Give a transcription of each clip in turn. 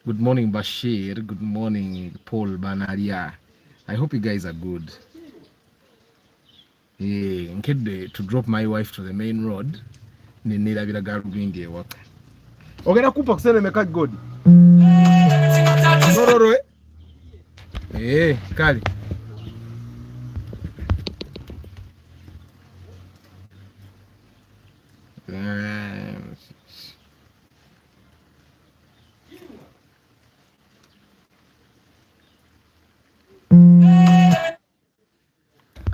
Good morning, Bashir. Good morning, Paul Banaria. I hope you guys are good. Yeah, in case to drop my wife to the main road, ninirabira garubingi ewaka. Ogenda kupa kusene meka god. Nororo kali.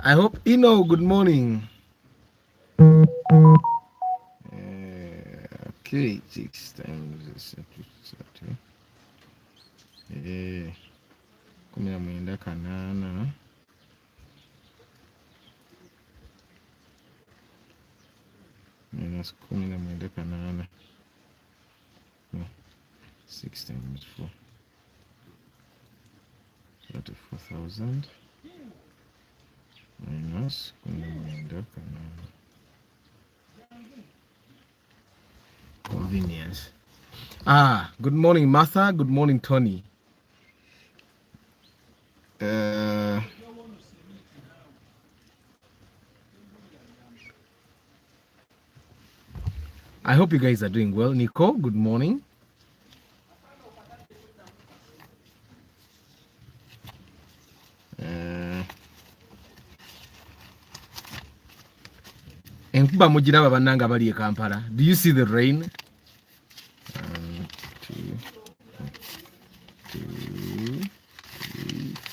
I hope good morning. Okay, 6 times 19 kanana. Minus 19 kanana. 6 times 4. 34,000 minus 19 kanana. Convenience. Good morning, Martha. Good morning, Tony. I hope you guys are doing well. Nico, good morning. Enkuba mujiraba bannanga bali e Kampala. Do you see the rain? 2, 3, 4,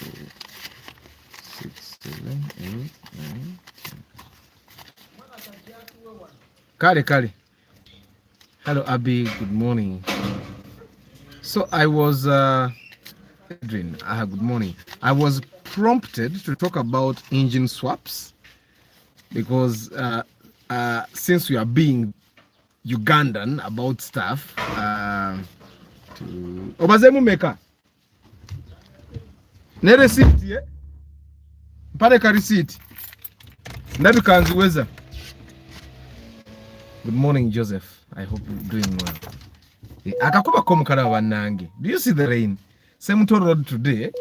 6, 7, 8, 9, 10. Kale. Hello, Abby. Good morning. So I was, Adrian, good morning. I was prompted to talk about engine swaps because since we are being Ugandan about stuff, Obazemu meka ne receipt ye mpale ka receipt ndabi kanziweza. Good morning, Joseph. I hope you're doing well. Akakuba ko mukala wanange. Do you see the rain? Semuto Road today.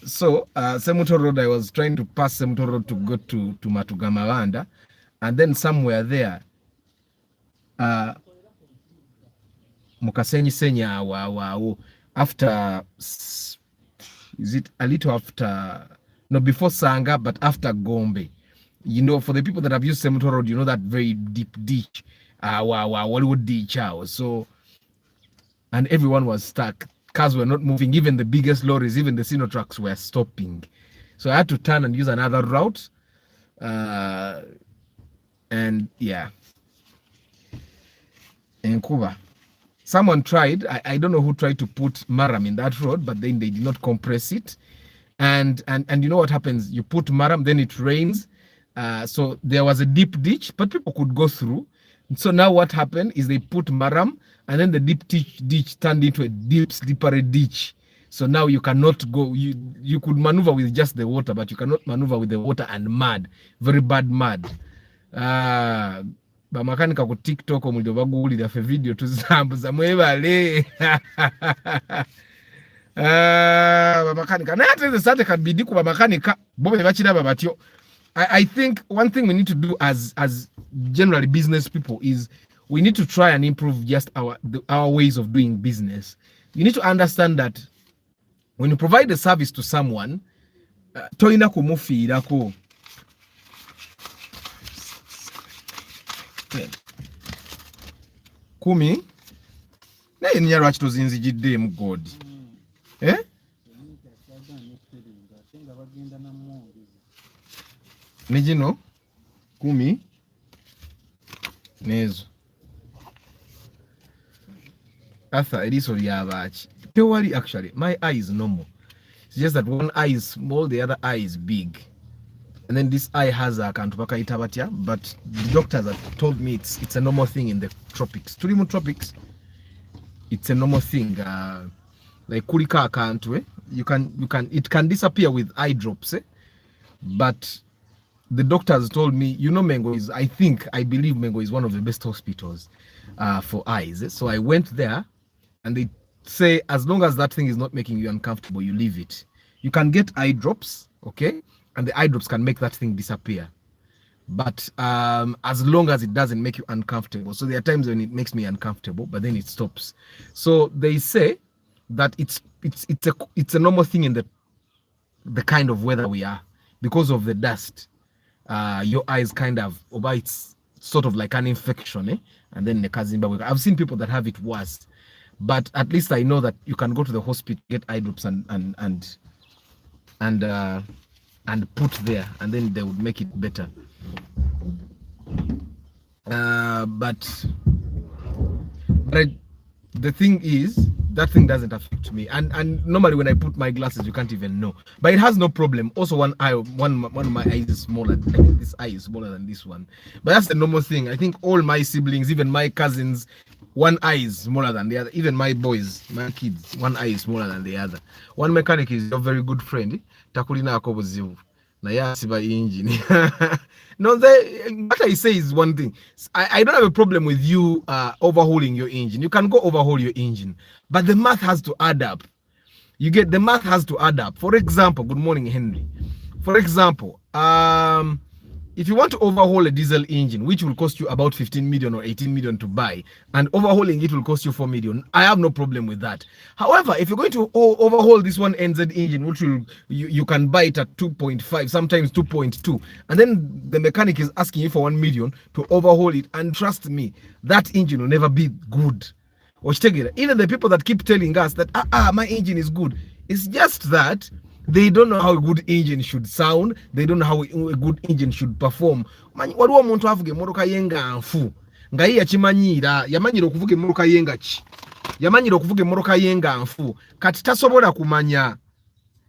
Semuto Road, I was trying to pass Semuto Road to go to Matugamalanda, and then somewhere there, Mukasenyi Senya wow after, is it a little after, no, before Sanga, but after Gombe. You know, for the people that have used Semuto Road, you know that very deep ditch, Hollywood ditch. So, and everyone was stuck. Cars were not moving. Even the biggest lorries, even the Sino trucks were stopping. So I had to turn and use another route. And yeah. In Cuba, someone tried, I don't know who tried to put Maram in that road, but then they did not compress it. And you know what happens? You put Maram, then it rains. So there was a deep ditch, but people could go through. So now what happened is they put Maram, and then the deep ditch turned into a deep, slippery ditch. So now you cannot go, you could maneuver with just the water, but you cannot maneuver with the water and mud, very bad mud. Bamakanika ku TikTok omuliro bagulira fe video tuzambuza mwebale. Bamakanika naye ate sate kabidi ku bamakanika bo be bakiraba batyo. I think one thing we need to do as generally business people is we need to try and improve just our ways of doing business. You need to understand that when you provide a service to someone, toina kumufiirako. Kumi naye ninya lwaki tozinzijidde mu god ne gino 10 nezo Arthur eriiso lyabaki tewali. Actually my eye is normal, it's just that one eye is small, the other eye is big, and then this eye has akantu bakayita batya, but the doctors have told me it's a normal thing in the tropics. Tuli mu tropics, it's a normal thing. Like kulika akantu it can disappear with eye drops, but the doctors told me, Mengo is, I believe Mengo is one of the best hospitals. for eyes. So I went there, and they say as long as that thing is not making you uncomfortable, you leave it. You can get eye drops, okay, and the eye drops can make that thing disappear. But as long as it doesn't make you uncomfortable. So there are times when it makes me uncomfortable, but then it stops. So they say that it's a normal thing in the kind of weather we are, because of the dust. Your eyes kind of, it's sort of like an infection, and then the Zimbabwe. I've seen people that have it worse, but at least I know that you can go to the hospital, get eye drops and put there, and then they would make it better. But the thing is, that thing doesn't affect me, and normally when I put my glasses, you can't even know. But it has no problem. Also, one of my eyes is smaller. I think this eye is smaller than this one, but that's the normal thing. I think all my siblings, even my cousins, one eye is smaller than the other. Even my boys, my kids, one eye is smaller than the other. One mechanic is your very good friend. Takulina akobuzivu. Na ya siba engine. No, what I say is one thing. I don't have a problem with you overhauling your engine. You can go overhaul your engine, but the math has to add up. You get, the math has to add up. For example, good morning, Henry. For example, if you want to overhaul a diesel engine, which will cost you about 15 million or 18 million to buy, and overhauling it will cost you 4 million, I have no problem with that. However, if you're going to overhaul this one NZ engine, which you can buy it at 2.5, sometimes 2.2, and then the mechanic is asking you for 1 million to overhaul it, and trust me, that engine will never be good. Even the people that keep telling us that my engine is good, it's just that they don't know how a good engine should sound. They don't know how a good engine should perform. Waliwo omuntu avuga emotoka yenga nfu nga ye yakimanyira, yamanyira okuvuga emotoka yenga ki, yamanyira okuvuga emotoka yenga nfu, kati tasobola kumanya,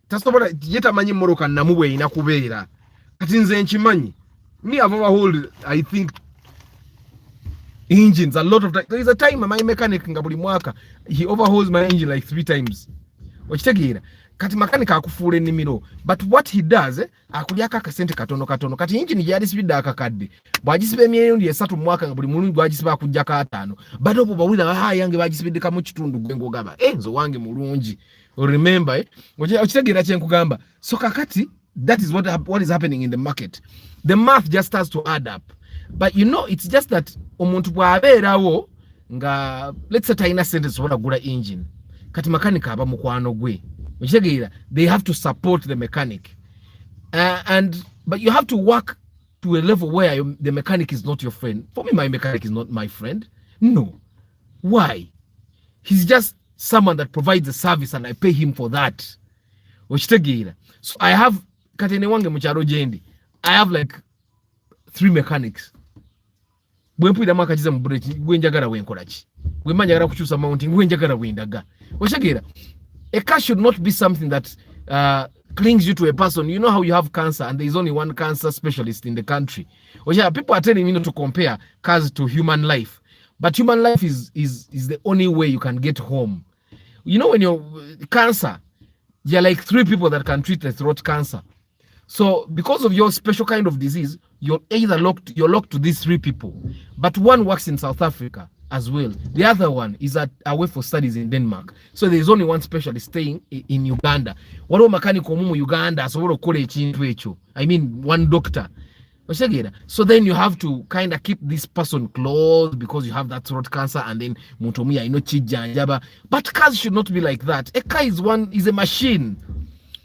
tasobola yetamanyi emotoka namuwe ina kubeera, kati nze nkimanyi. Me I've overhauled, I think, engines a lot of time. There is a time my mechanic nga buli mwaka he overhauls my engine like 3 times. Okitegeera kati makanika akufuula ennimiro, but what he does, akulyako akasente katono katono. Kati engine gyalisibidde akakadde, bwagisiba emirundi 3 mu mwaka, nga buli mulungi gwagisiba akuggyako 5, bado obwo bawulira yange bagisibidde kamu kitundu, gwe ng'ogamba nze wange mulungi. Remember, okitegeera kye nkugamba. So kakati, that is what is happening in the market. The math just has to add up. But you know, it's just that omuntu bw'abeerawo nga let's say talina sente zisobola kugula engine, kati makanika aba mukwano gwe. They have to support the mechanic, but you have to work to a level where the mechanic is not your friend. For me, my mechanic is not my friend. No. Why? He's just someone that provides a service, and I pay him for that. So I have I have like 3 mechanics. A car should not be something that clings you to a person. You know how you have cancer and there is only one cancer specialist in the country. People are telling me not to compare cars to human life, but human life is the only way you can get home. You know, when you're cancer, there are like 3 people that can treat the throat cancer. So because of your special kind of disease, you're locked to these 3 people, but one works in South Africa as well. The other one is away for studies in Denmark. So there's only one specialist staying in Uganda. Waliwo mechanical mu Uganda asobola okukola ekintu ekyo. I mean, one doctor. So then you have to kind of keep this person close because you have that throat cancer, and then mutomia kijjanjaba. But cars should not be like that. A car is a machine.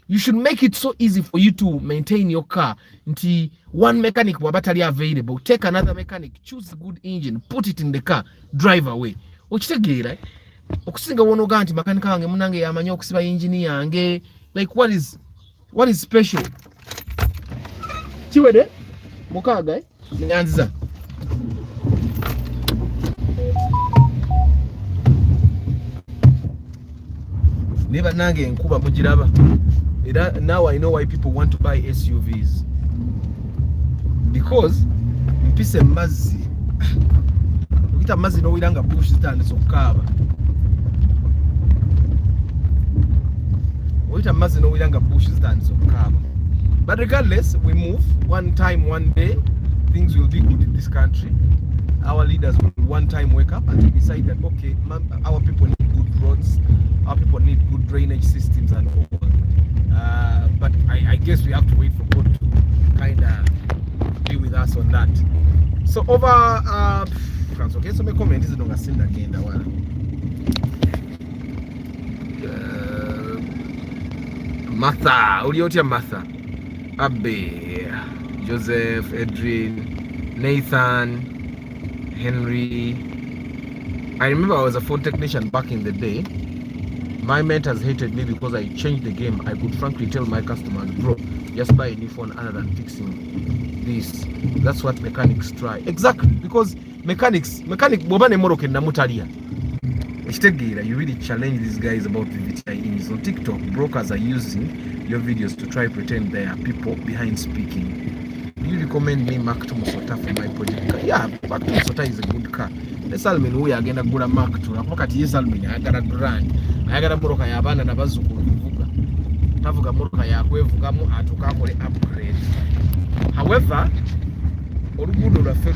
You should make it so easy for you to maintain your car. Until one mechanic wabatali available, take another mechanic, choose a good engine, put it in the car, drive away. Okitegeera, okusinga wonoga nti makanika wange munange yamanyi okusiba engine yange. Like what is special? Kiwede mukaga nyanziza. Neba nange nkuba mugiraba. Now I know why people want to buy SUVs. Because mpise mazzi. Ukita mazzi no wiranga bush zitandise okukaaba. Ukita mazzi no wiranga bush zitandise okukaaba. But regardless, we move. One time, one day, things will be good in this country. our leaders will one time wake up and decide that, okay, our people need good roads, our people need good drainage systems and all. But I guess we have to wait for God to kind of be with us on that. So over okay, so my comment is don't send again that one. Martha, Uliotia Martha, Abe, Joseph, Edrin, Nathan, Henry. I remember I was a phone technician back in the day. My mentors hated me because I changed the game. I could frankly tell my customers, bro, just buy a new phone other than fixing this. That's what mechanics try. Exactly, because mechanic bobane moroke namutalia. You really challenge these guys about VVTI engines. On TikTok, brokers are using your videos to try pretend they are people behind speaking. Do you recommend me Mark II Musota for my project car? Yeah, Mark II Musota is a good car. The Salmin we are going to go to Mark II. I'm not Salmin. I got a grand. I got a Moroka Yabana and a Bazuku. Tavuga Moroka Yakuevugamu Atukakore upgrade. However, Orugudo Rafael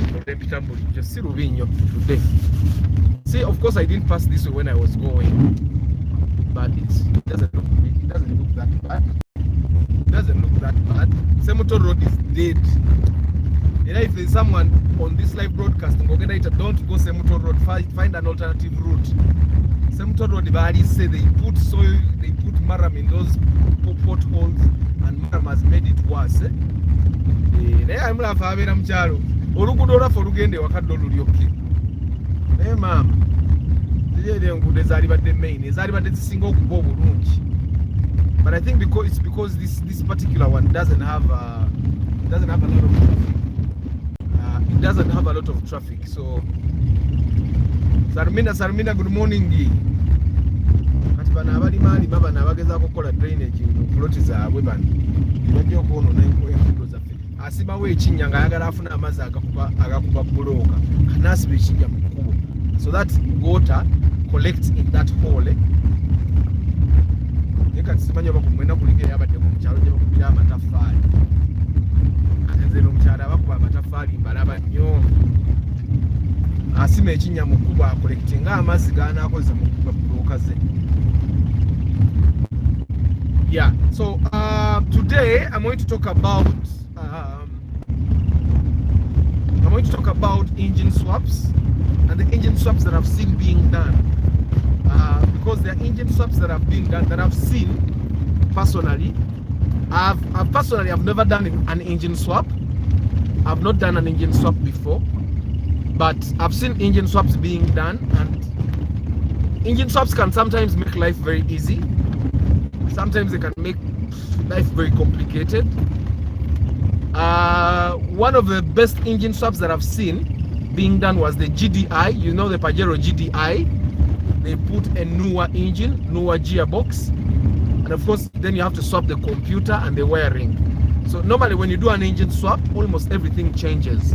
just see Ruvinho today. See, of course, I didn't pass this way when I was going, but it doesn't look that bad. It doesn't look that bad. Semuto Road is dead. You know, if there's someone on this live broadcasting, don't go Semuto Road. Find an alternative route. Semuto Road, the already say they put soil, they put maram in those potholes, and maram has made it worse. I'm not having a mcharo. Orugudora for Uganda, Wakadolurioki. Hey, ma'am. But I think because this particular one doesn't have a lot of traffic. It doesn't have a lot of traffic. So Sarmina, good morning. Katibana abali mali baba nabageza kukola drainage mu plot zaabwe bano. Bajja okuona n'enkudo zaffe. Asiba we ekinyanga ayagala afuna amazzi agakuba buloka. Kanasiba ekinya mu kkubo. So that water collects in that hole. Eka tisimanya bakumwenda kuligera abadde mu kyalo gye bakubira amatafaali. Nze n'omukyala bakuba amatafaali mbalaba nnyo. Asima ekinya mu kkubo akolektinga amazzi g'anaakozesa mu kkuba buloka ze. Yeah, so today I'm going to talk about engine swaps and the engine swaps that I've seen being done. Because there are engine swaps that have been done that I've seen personally. I've never done an engine swap. I've not done an engine swap before, but I've seen engine swaps being done, and engine swaps can sometimes make life very easy. Sometimes they can make life very complicated. One of the best engine swaps that I've seen being done was the GDI. You know the Pajero GDI. They put a newer engine, newer gearbox, and of course then you have to swap the computer and the wiring. So normally when you do an engine swap, almost everything changes.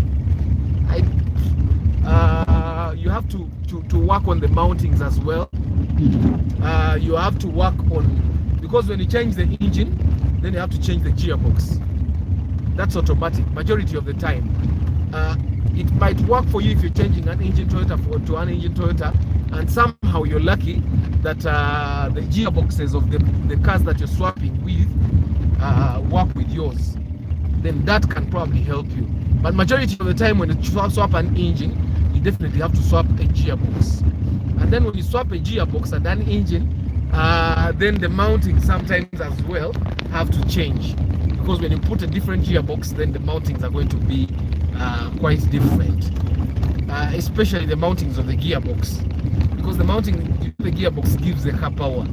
You have to work on the mountings as well. You have to work on, because when you change the engine, then you have to change the gearbox. That's automatic majority of the time. It might work for you if you're changing an engine Toyota to an engine Toyota, and somehow you're lucky that the gearboxes of the cars that you're swapping with work with yours. Then that can probably help you. But majority of the time when you swap an engine, you definitely have to swap a gearbox. And then when you swap a gearbox and an engine, then the mounting sometimes as well have to change, because when you put a different gearbox, then the mountings are going to be quite different, especially the mountings of the gearbox, because the mounting the gearbox gives the car power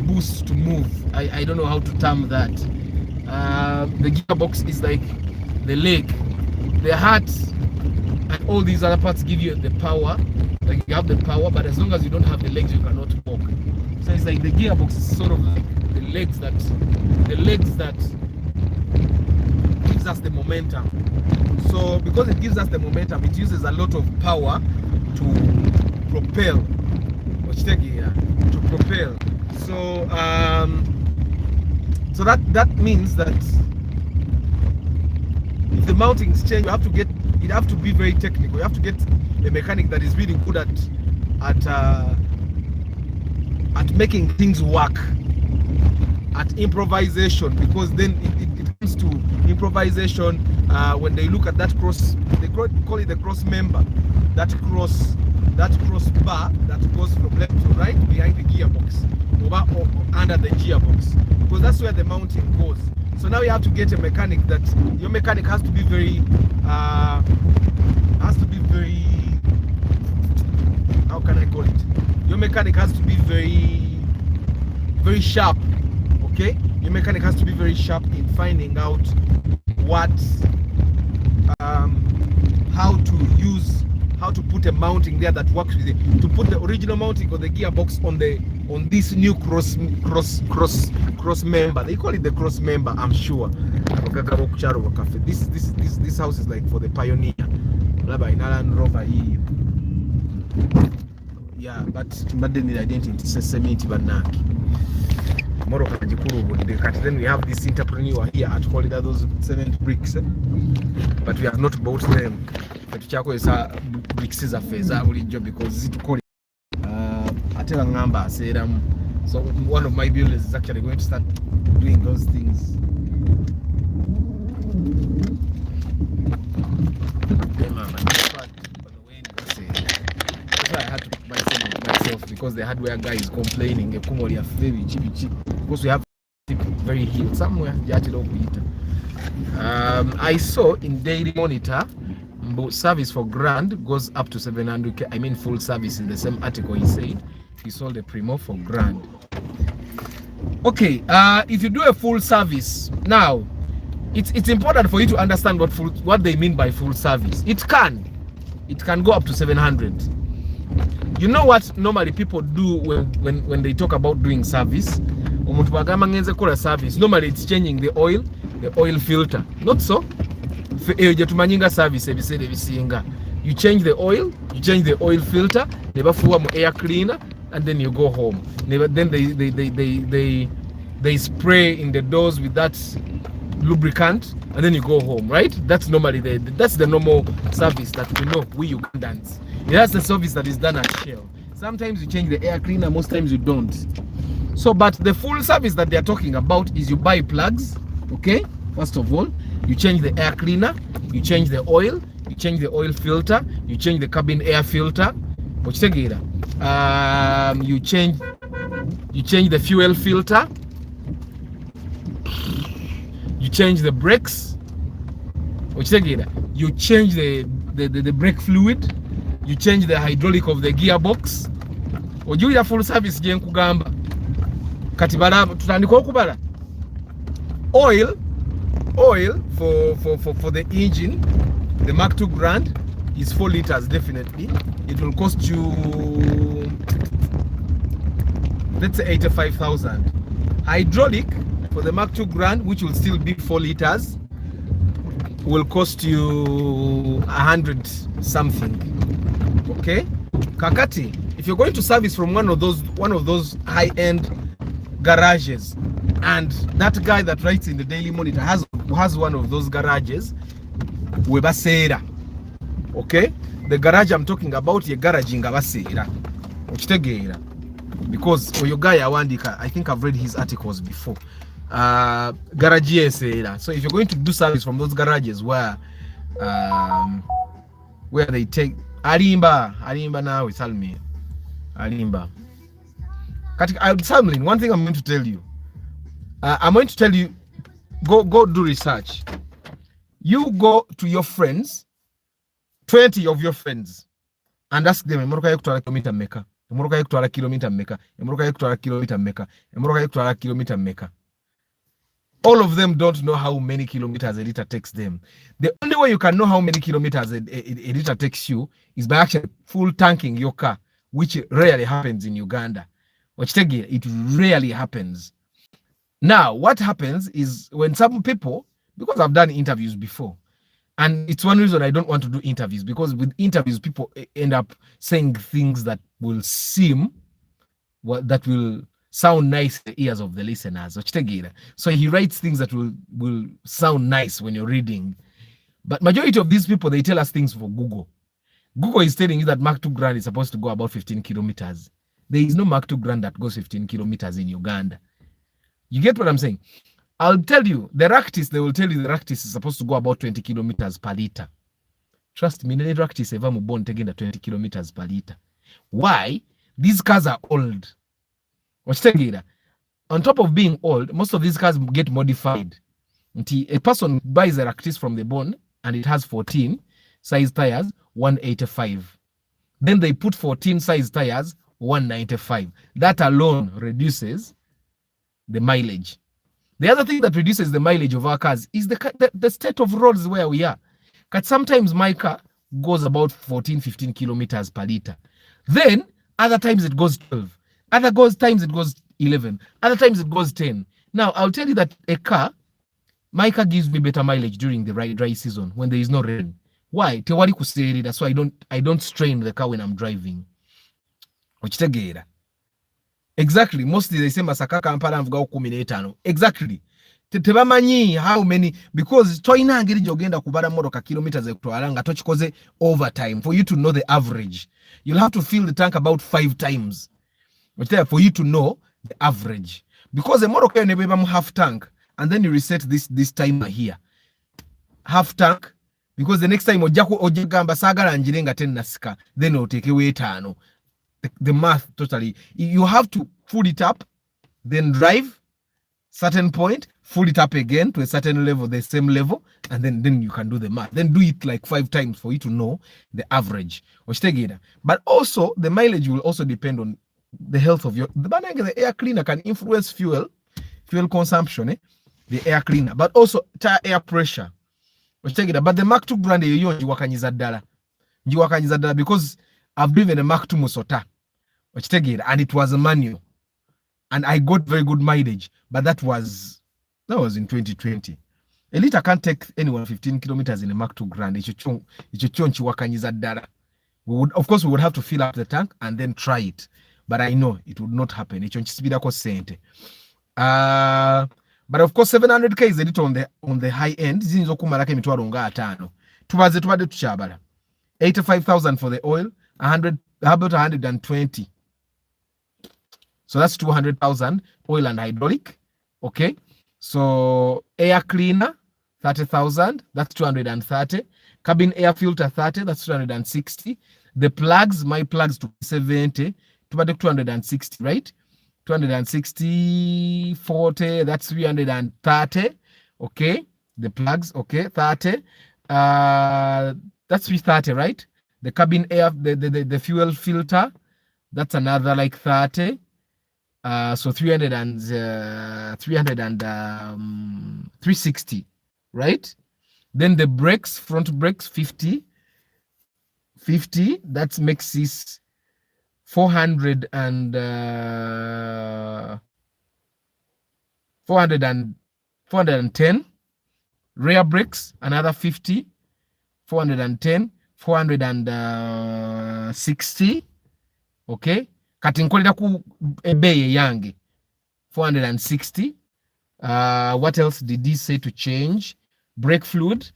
boost to move. I don't know how to term that. The gearbox is like the leg, the heart, and all these other parts give you the power. Like you have the power, but as long as you don't have the legs, you cannot walk. So it's like the gearbox is sort of like the legs that gives us the momentum. So because it gives us the momentum, it uses a lot of power to propel. So so that means that if the mountings change, you have to get it have to be very technical. You have to get a mechanic that is really good at making things work, at improvisation, because then it comes to improvisation when they look at that cross, they call it the cross member, that cross bar that goes from left to right behind the gearbox or under the gearbox, because that's where the mounting goes. So now you have to get a mechanic that your mechanic has to be very how can I call it? Your mechanic has to be very sharp. Okay, your mechanic has to be very sharp in finding out what how to put a mounting there that works with it, to put the original mounting of the gearbox on this new cross member. They call it the cross member, I'm sure. This house is like for the Pioneer. Yeah, but Madden identity cement banaki. Then we have this entrepreneur here at Holiday, those cement bricks, but we have not bought them. But chako is bricks is a phase because it call so one of my builders is actually going to start doing those things. I had to buy myself because the hardware guy is complaining because we have very healed somewhere. I saw in Daily Monitor service for grand goes up to 700k. I mean full service. In the same article he said he sold a Primo for grand. Okay, if you do a full service now, it's important for you to understand what they mean by full service. It can go up to 700. You know what normally people do when they talk about doing service? Normally it's changing the oil filter. Not so. You change the oil, you change the oil filter, air cleaner, and then you go home. Then they spray in the doors with that lubricant, and then you go home, right? That's normally that's the normal service that we know, we Ugandans. That's the service that is done at Shell. Sometimes you change the air cleaner, most times you don't. So, but the full service that they are talking about is you buy plugs, okay? First of all, you change the air cleaner, you change the oil, you change the oil filter, you change the cabin air filter, you change the fuel filter, you change the brakes, you change the brake fluid, you change the hydraulic of the gearbox. Ojuira full service je nkugamba kati balaba tutandika okubala oil for the engine, the Mark II Grand is 4 liters definitely. It will cost you, let's say 85,000. Hydraulic for the Mark II Grand, which will still be 4 liters, will cost you 100 something. Okay, kakati, if you're going to service from one of those high-end garages, and that guy that writes in the Daily Monitor has one of those garages, webasera. Okay, the garage I'm talking about, ye garage ngabasera okitegeera, because oyo guy awandika, I think I've read his articles before. Garage yesera. So if you're going to do service from those garages where they take alimba now, it's me alimba katika one thing I'm going to tell you, go do research. You go to your friends, 20 of your friends, and ask them, emoroka yekutwala kilometer meka, emoroka yekutwala kilometer meka, emoroka yekutwala kilometer meka, emoroka yekutwala kilometer meka. All of them don't know how many kilometers a liter takes them. The only way you can know how many kilometers a liter takes you is by actually full tanking your car, which rarely happens in Uganda. It rarely happens. Now, what happens is when some people, because I've done interviews before, and it's one reason I don't want to do interviews, because with interviews, people end up saying things that will sound nice in the ears of the listeners. So he writes things that will sound nice when you're reading. But majority of these people, they tell us things for Google. Google is telling you that Mark II Grand is supposed to go about 15 kilometers. There is no Mark II Grand that goes 15 kilometers in Uganda. You get what I'm saying? I'll tell you, the Ractis, they will tell you the Ractis is supposed to go about 20 kilometers per liter. Trust me, the Ractis ever mubon taking the 20 kilometers per liter. Why? These cars are old. On top of being old, most of these cars get modified. A person buys a Ractis from the bone and it has 14 size tires, 185. Then they put 14 size tires, 195. That alone reduces the mileage. The other thing that reduces the mileage of our cars is the state of roads where we are. Because sometimes my car goes about 14, 15 kilometers per liter. Then other times it goes 12. Other times it goes 11. Other times it goes 10. Now, I'll tell you that my car gives me better mileage during the dry season when there is no rain. Why? Tewali kuserira, so I don't strain the car when I'm driving. Exactly. Mostly they say Masaka Kampala mvuga 15. Exactly. Tebamanyi how many, because toina ngiri jogenda kubara motoka kilometers ekutwalanga tochikoze overtime for you to know the average. You'll have to fill the tank about 5 times. For you to know the average. Because the motoka you half tank and then you reset this timer here. Half tank. Because the next time ojagamba sagala njirenga 10 nasika, then it'll take away 5. The math totally. You have to full it up, then drive certain point, full it up again to a certain level, the same level, and then you can do the math. Then do it like 5 times for you to know the average. But also the mileage will also depend on the health of the air cleaner can influence fuel consumption, the air cleaner, but also tire air pressure. But the Mark II brand njiwakanyiza ddala because I've driven a Mark II Musota, and it was a manual, and I got very good mileage. But that was in 2020. A liter can't take anyone 15 kilometers in a Mark II Grand. Of course, we would have to fill up the tank and then try it. But I know it would not happen. But of course, 700k is a little on the high end. Tubadde tukyabala. 85,000 for the oil, 100, about 120. So that's 200,000 oil and hydraulic. Okay. So air cleaner, 30,000, that's 230. Cabin air filter, 30, that's 260. The plugs, my plugs, 270, 260, right? 260, 40, that's 330. Okay. The plugs, okay, 30. That's 330, right? The cabin air, the fuel filter, that's another like 30. So 360, right? Then the brakes, front brakes, 50. That makes this 410. Rear brakes, another 50. 410, 460. Okay. Kati nkolera ku ebeye yange 460. What else did he say to change? Brake fluid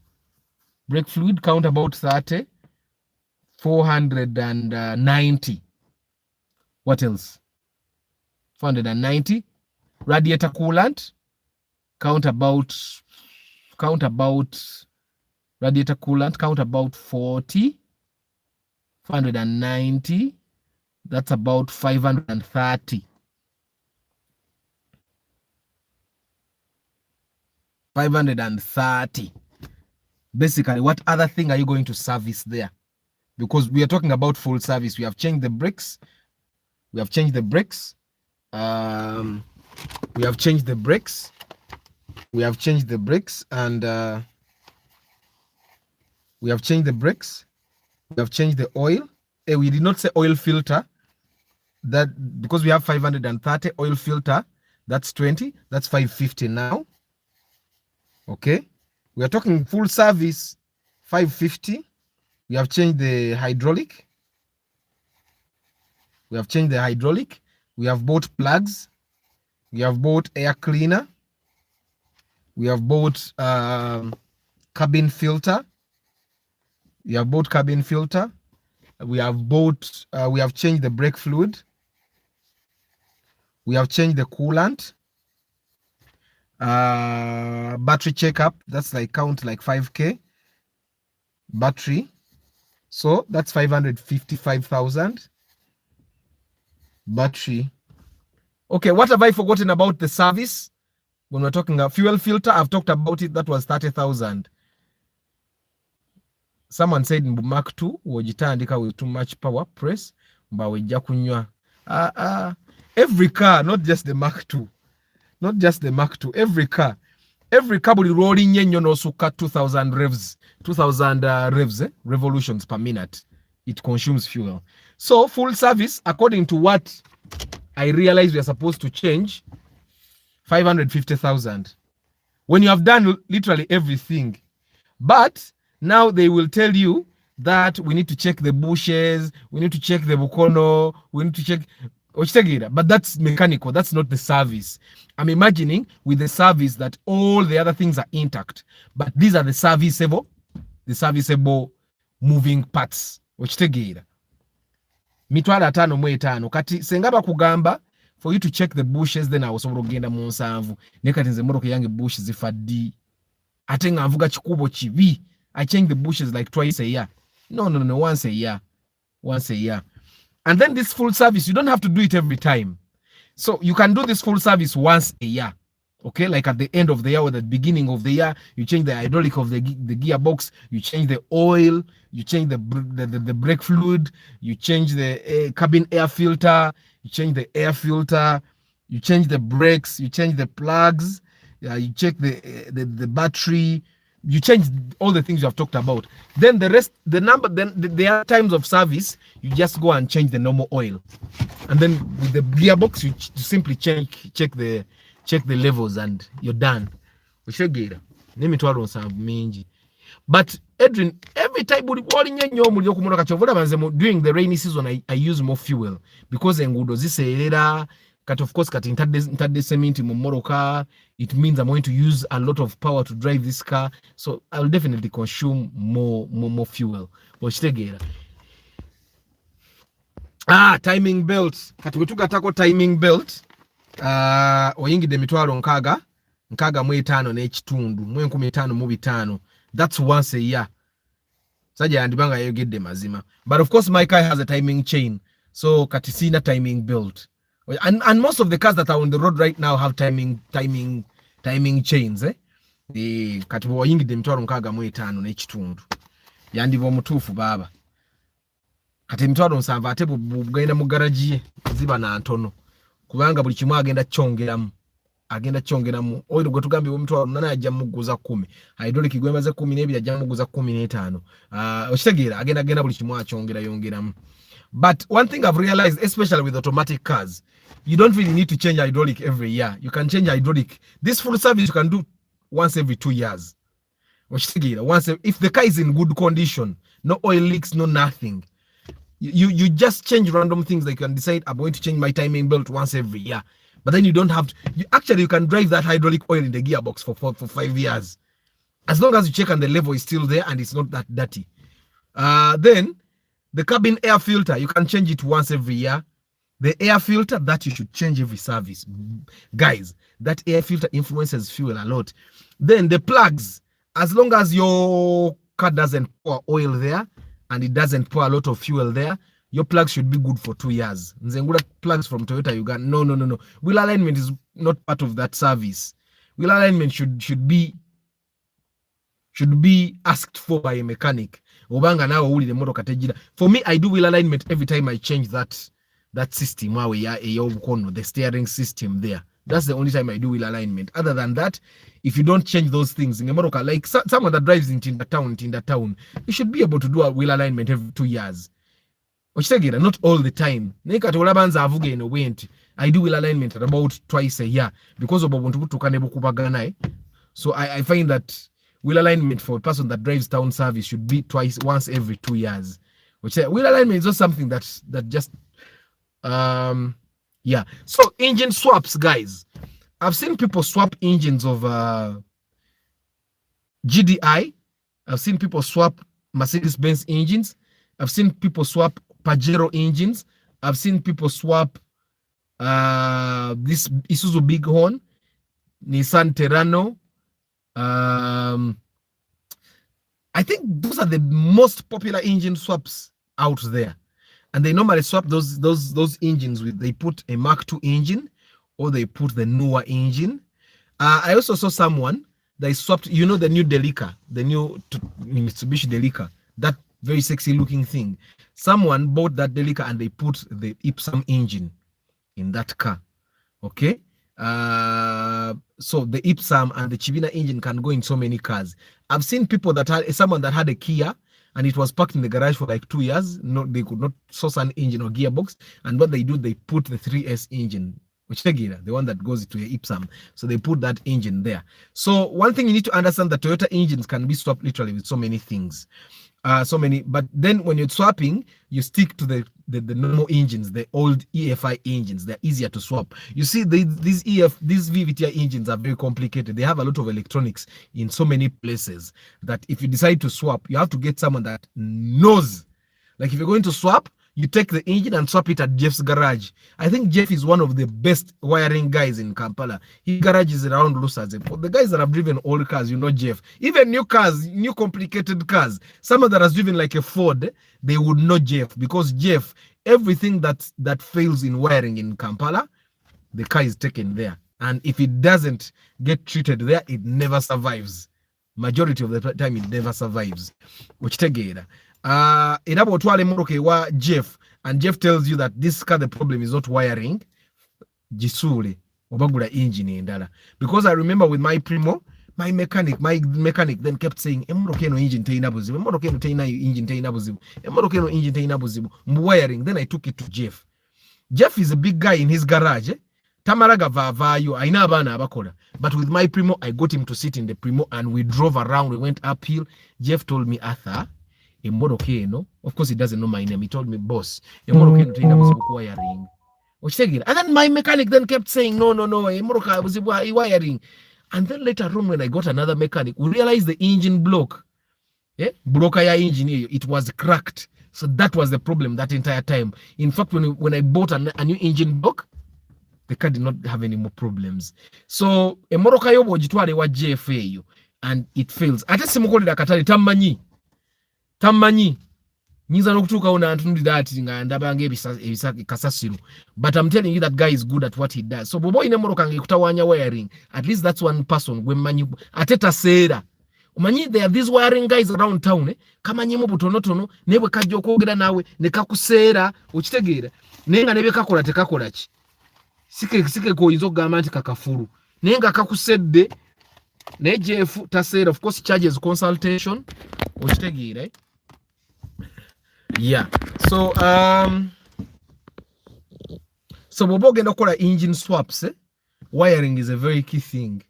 count about 30. 490. What else? 490. Radiator coolant count about radiator coolant count about 40. 490. That's about 530. 530. Basically, what other thing are you going to service there? Because we are talking about full service. We have changed the brakes. We have changed the brakes. And we have changed the oil. We did not say oil filter. That because we have 530 oil filter, that's 20, that's 550 now. Okay, we are talking full service, 550. We have changed the hydraulic. We have bought plugs. We have bought air cleaner. We have bought cabin filter. We have bought cabin filter. We have changed the brake fluid. We have changed the coolant. Battery checkup, that's like count like 5k battery, so that's 555,000 battery. Okay, what have I forgotten about the service? When we're talking about fuel filter, I've talked about it. That was 30,000. Someone said Mark 2 wojitandika with too much power press mba wejja kunywa. Every car, not just the Mark 2, not just the Mark 2, every car buli rolling nnyo n'osukka 2000 revs, 2000 revs, revolutions per minute, it consumes fuel. So full service, according to what I realized we are supposed to change, 550,000 when you have done literally everything. But now they will tell you that we need to check the bushes, we need to check the bukono, we need to check. But that's mechanical. That's not the service. I'm imagining with the service that all the other things are intact, but these are the serviceable moving parts. Mitwala 5 kati sengaba kugamba for you to check the bushes, then awosobola okugenda mu nsanvu nekati nze emmotoka yange bush zifaddi ate nga nvuga kikubo kibi. I change the bushes like twice a year. No, once a year. And then this full service, you don't have to do it every time. So you can do this full service once a year. Okay, like at the end of the year or the beginning of the year, you change the hydraulic of the gearbox, you change the oil, you change the brake fluid, you change the cabin air filter, you change the air filter, you change the brakes, you change the plugs, you check the battery, you change all the things you have talked about. Then the rest, there are times of service, you just go and change the normal oil. And then with the gearbox, you simply check the levels and you're done. But Edwin, every time during the rainy season, I use more fuel because of course, it means I'm going to use a lot of power to drive this car, so I'll definitely consume more fuel. Timing belt. Timing belt. Oyingide mitwalo nkaga mu 5 n'ekitundu mu 15,500. That's once a year. Sajja yandibanga yegedde mazima. But of course my car has a timing chain, so kati sina timing belt. And most of the cars that are on the road right now have timing chains. Kati oyingide mitwalo nkaga mu 5 n'ekitundu. Yandiba omutuufu baba. Kati mitwalo 7 ate bugenda mu garage ye ziba na ntono. Kubanga buli kimu agenda kyongeramu oyo gwe tugambye omutwalo 8 ajja muguza 10, hydraulic gwe maze 12 ajja muguza 15. Okitegeera agenda buli kimu akyongera yongeramu. But one thing I've realized, especially with automatic cars, you don't really need to change hydraulic every year. You can change hydraulic. This full service you can do once every 2 years. Okitegeera if the car is in good condition, no oil leaks, no nothing. You just change random things. Like you can decide I'm going to change my timing belt once every year, but then you don't have to. You can drive that hydraulic oil in the gearbox for 5 years, as long as you check and the level is still there and it's not that dirty. Then the cabin air filter, you can change it once every year. The air filter, that you should change every service, guys. That air filter influences fuel a lot. Then the plugs, as long as your car doesn't pour oil there and it doesn't pour a lot of fuel there, your plugs should be good for 2 years. Nzengula plugs from Toyota Uganda. No. Wheel alignment is not part of that service. Wheel alignment should be asked for by a mechanic. Obanga na uli the moto katejira. For me, I do wheel alignment every time I change that system, the steering system there. That's the only time I do wheel alignment. Other than that, if you don't change those things, like someone that drives in Tinda Town, you should be able to do a wheel alignment every 2 years. Not all the time. I do wheel alignment at about twice a year because of so I find that wheel alignment for a person that drives town service should be once every 2 years. Wheel alignment is not something that just yeah. So engine swaps, guys. I've seen people swap engines of GDI. I've seen people swap Mercedes-Benz engines. I've seen people swap Pajero engines. I've seen people swap this Isuzu Bighorn, Nissan Terrano. I think those are the most popular engine swaps out there. And they normally swap those engines with, they put a Mark II engine or they put the newer engine. I also saw someone that swapped, you know, the new Delica, the new Mitsubishi Delica, that very sexy looking thing. Someone bought that Delica and they put the Ipsum engine in that car. Okay. So the Ipsum and the Chivina engine can go in so many cars. I've seen people that had someone that had a Kia and it was parked in the garage for like 2 years. No, they could not source an engine or gearbox. And what they do, they put the 3S engine, which the one that goes to a Ipsum. So they put that engine there. So one thing you need to understand, that Toyota engines can be swapped literally with so many things. But then when you're swapping, you stick to the normal engines, the old EFI engines. They're easier to swap. You see, these VVTI engines are very complicated. They have a lot of electronics in so many places that if you decide to swap, you have to get someone that knows. Like if you're going to swap, you take the engine and swap it at Jeff's garage. I think Jeff is one of the best wiring guys in Kampala. His garage is around Lusazze. For the guys that have driven old cars, you know Jeff. Even new cars, new complicated cars, someone that has driven like a Ford, they would know Jeff, because Jeff, everything that fails in wiring in Kampala, the car is taken there. And if it doesn't get treated there, it never survives. Majority of the time, it never survives. Which together. Jeff, and Jeff tells you that this car, the problem is not wiring. Jisule obagula engine endala. Because I remember with my Primo, my mechanic then kept saying, Emorokeno engine teina buzibu, Emorokeno teina engine teina buzibu, Emorokeno engine teina buzibu, wiring. Then I took it to Jeff. Jeff is a big guy in his garage. Tamaraga vavayo, aina abana abakola. But with my Primo, I got him to sit in the Primo and we drove around. We went uphill. Jeff told me, Arthur, of course he doesn't know my name. He told me, boss, wiring. And then my mechanic then kept saying, no, wiring. And then later on, when I got another mechanic, we realized the engine block, engine, it was cracked. So that was the problem that entire time. In fact, when I bought a new engine block, the car did not have any more problems. So emoroka yobo jitwale wa JFA and it fails. Ate simukolera katali tamanyi nyiza nokutuka una antundira ati nga ndabanga ebisa kasasiru, but I'm telling you that guy is good at what he does. So bobo ine moroka ngekutawanya wiring, at least that's one person gwe manyi ateta sera umanyi. There are these wiring guys around town kamanyi mu butonotono nebwe kajjo kwogera nawe ne kakuseera okitegeera nenga nebe kakola tekakola ki sike ko yinzo gamba nti kakafuru nenga kakusedde ne Jeff taseera. Of course charges consultation okitegeera. Yeah. So bobo genda kola engine swaps, wiring is a very key thing.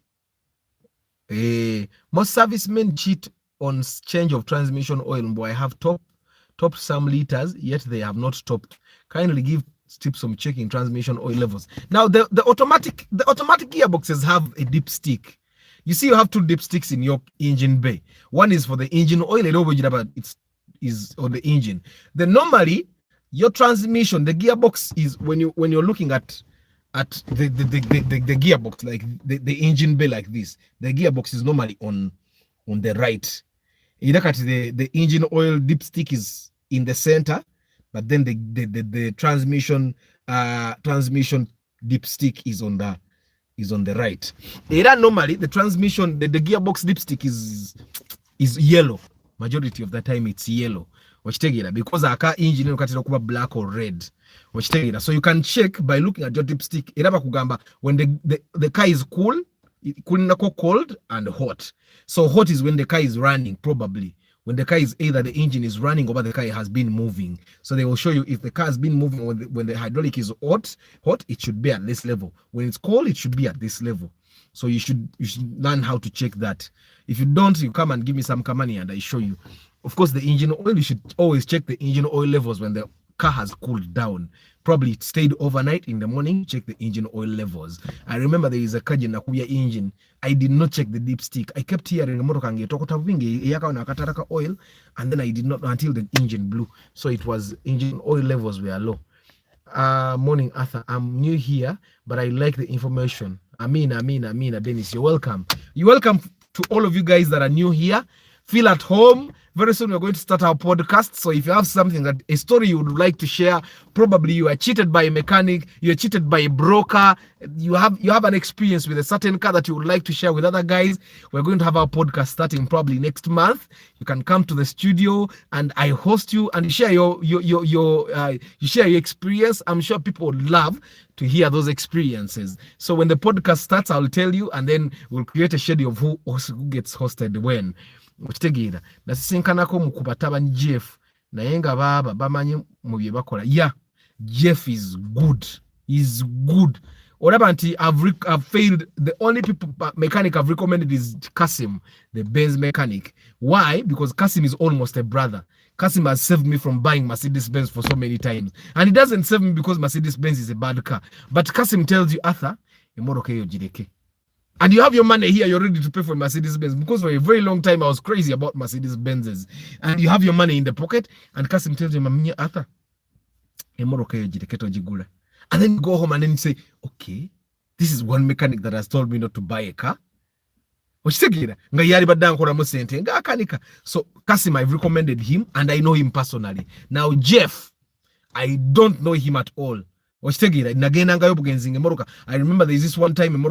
Most servicemen cheat on change of transmission oil. Boy, I have topped some liters, yet they have not topped. Kindly give tips on checking transmission oil levels. Now the automatic gearboxes have a dipstick. You see, you have two dipsticks in your engine bay. One is for the engine oil, is on the engine. Then normally your transmission, the gearbox is when you're looking at the gearbox, like the engine bay like this, the gearbox is normally on the right. You look at the engine oil dipstick is in the center, but then the transmission dipstick is on the right. Normally the transmission, the gearbox dipstick is yellow. Majority of the time it's yellow. Because our car engine is black or red. So you can check by looking at your dipstick. When the car is cool and hot. So hot is when the car is running, probably. When the car is either the engine is running or the car has been moving. So they will show you if the car has been moving when the hydraulic is hot, it should be at this level. When it's cold, it should be at this level. So you should learn how to check that. If you don't, you come and give me some money and I show you. Of course, the engine oil, you should always check the engine oil levels when the car has cooled down. Probably it stayed overnight. In the morning, check the engine oil levels. I remember there is a car in Nakuya engine. I did not check the dipstick. I kept hearing oil, and then I did not until the engine blew. So it was engine oil levels were low. Morning, Arthur. I'm new here, but I like the information. Amina, Dennis. You're welcome. You're welcome to all of you guys that are new here. Feel at home. Very soon we're going to start our podcast. So if you have something that a story you would like to share, probably you are cheated by a mechanic, you're cheated by a broker, you have an experience with a certain car that you would like to share with other guys, we're going to have our podcast starting probably next month. You can come to the studio and I host you and share you share your experience. I'm sure people would love to hear those experiences. So when the podcast starts, I'll tell you, and then we'll create a schedule of who gets hosted when. Okitegeera nasisinkanako mu kubatabani Jeff naye nga baba bamanyi mu bye bakola. Yeah, Jeff is good. He's good. Olaba nti I've failed. The only mechanic I've recommended is Kasim, the Benz mechanic. Why? Because Kasim is almost a brother. Kasim has saved me from buying Mercedes-Benz for so many times. And he doesn't save me because Mercedes-Benz is a bad car. But Kasim tells you, Arthur, jireke. And you have your money here, you're ready to pay for Mercedes-Benz. Because for a very long time, I was crazy about Mercedes-Benzes. And you have your money in the pocket, and Kasim tells you, Mamiya Arthur, and then you go home and then you say, okay, this is one mechanic that has told me not to buy a car. So Kasim, I've recommended him, and I know him personally. Now, Jeff, I don't know him at all. I remember there's this one time and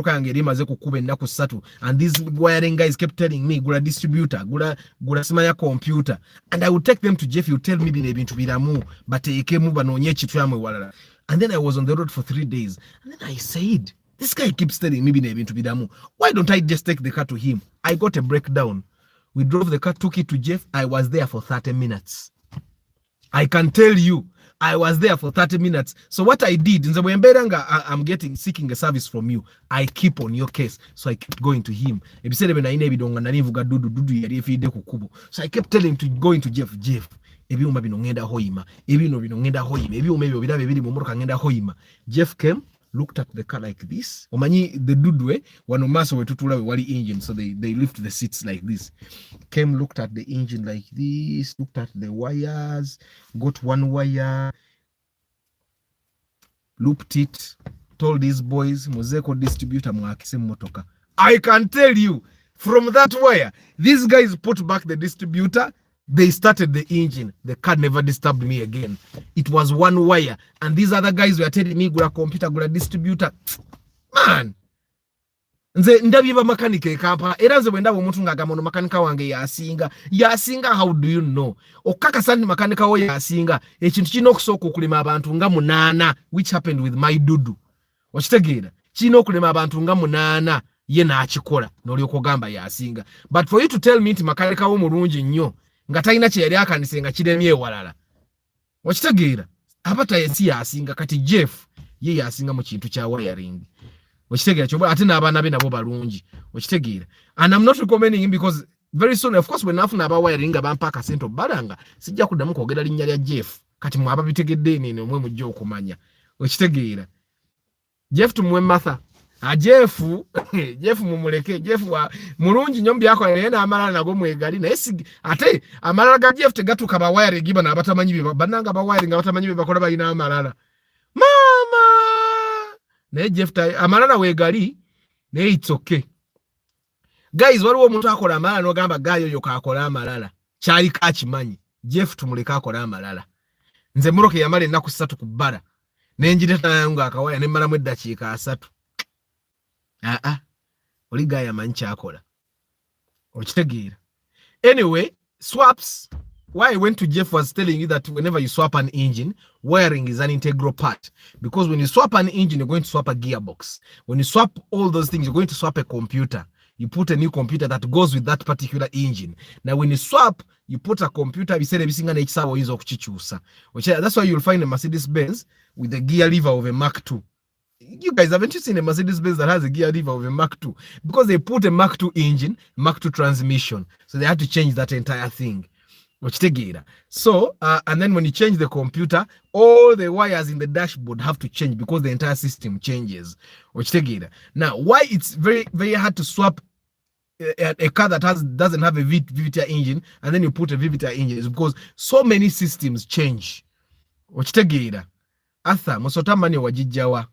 these wiring guys kept telling me gula distributor gula simanya computer, and I would take them to Jeff. You tell me but and then I was on the road for 3 days, and then I said, this guy keeps telling me why don't I just take the car to him? I got a breakdown. We drove the car, took it to Jeff. I was there for 30 minutes. I can tell you, I was there for 30 minutes. So what I did, I'm seeking a service from you. I keep on your case. So I kept going to him. So I kept telling him to go into Jeff. Jeff came, looked at the car like this. Omanyi the dudwe wanomaso wetutula wali engine, so they lift the seats like this. Came, looked at the engine like this, looked at the wires, got one wire, looped it, told these boys, Mozeko distributor mwakise motoka. I can tell you, from that wire, these guys put back the distributor. They started the engine. The car never disturbed me again. It was one wire. And these other guys were telling me, gula computer, gula distributor. Man. Nze ndabiba mechanic kapa. Eraze wenda womuntu ngagamono makanika wange yasinga. Yasinga, how do you know? Okaka sandi makanika wo yasinga. Ekintu kino okusooka okulema abantu nga munana, which happened with my dudu. Wakitegeera. Kino okulema abantu nga munana ye n'akikola n'olyoka ogamba yasinga. But for you to tell me nti makanika wo mulungi nnyo, nga talina kye yali akanise nga kiremye ewalala, wakitegeera, abata yesi yasinga. Kati Jeff ye yasinga mu kintu kya wiring. Wakitegeera kyo, ate n'abaana be nabo balungi. Wakitegeera. And I'm not recommending him because very soon, of course, when nafuna aba wiring nga bampa akasente balanga, sijja kuddamu kwogera linnya lya Jeff. Kati mwaba bitegedde nene mwe mujja okumanya. Wakitegeera. Jeff tumuwe Martha. Jeff mumuleke. Jeff wa mulungi nyombi yako yena amalala nago mwegali na esi ate amalala ga Jeff tegatuka ba wire giba na batamanyi be bananga ba wire nga batamanyi be bakola balina amalala mama ne Jeff amalala wegali ne it's okay. Guys, waliwo omuntu akola amalala no gamba gayo yo kakola amalala kyali kakimanyi. Jeff tumuleka akola amalala. Nze muroke yamale naku 3 ku bbala nenjireta yangu akawaya ne mala mu eddakiika 3. Oli gaya mancha akola. Okitegeera. Anyway, swaps. Why I went to Jeff was telling you that whenever you swap an engine, wiring is an integral part. Because when you swap an engine, you're going to swap a gearbox. When you swap all those things, you're going to swap a computer. You put a new computer that goes with that particular engine. Now, when you swap, you put a computer, that's why you'll find a Mercedes-Benz with the gear lever of a Mark II. You guys, haven't you seen a Mercedes-Benz that has a gear lever of a Mark II? Because they put a Mark II engine, Mark II transmission. So they had to change that entire thing. So and then when you change the computer, all the wires in the dashboard have to change because the entire system changes. Now, why it's very, very hard to swap a car that doesn't have a VVTI engine and then you put a VVTI engine is because so many systems change. Arthur musota mani wajijjawa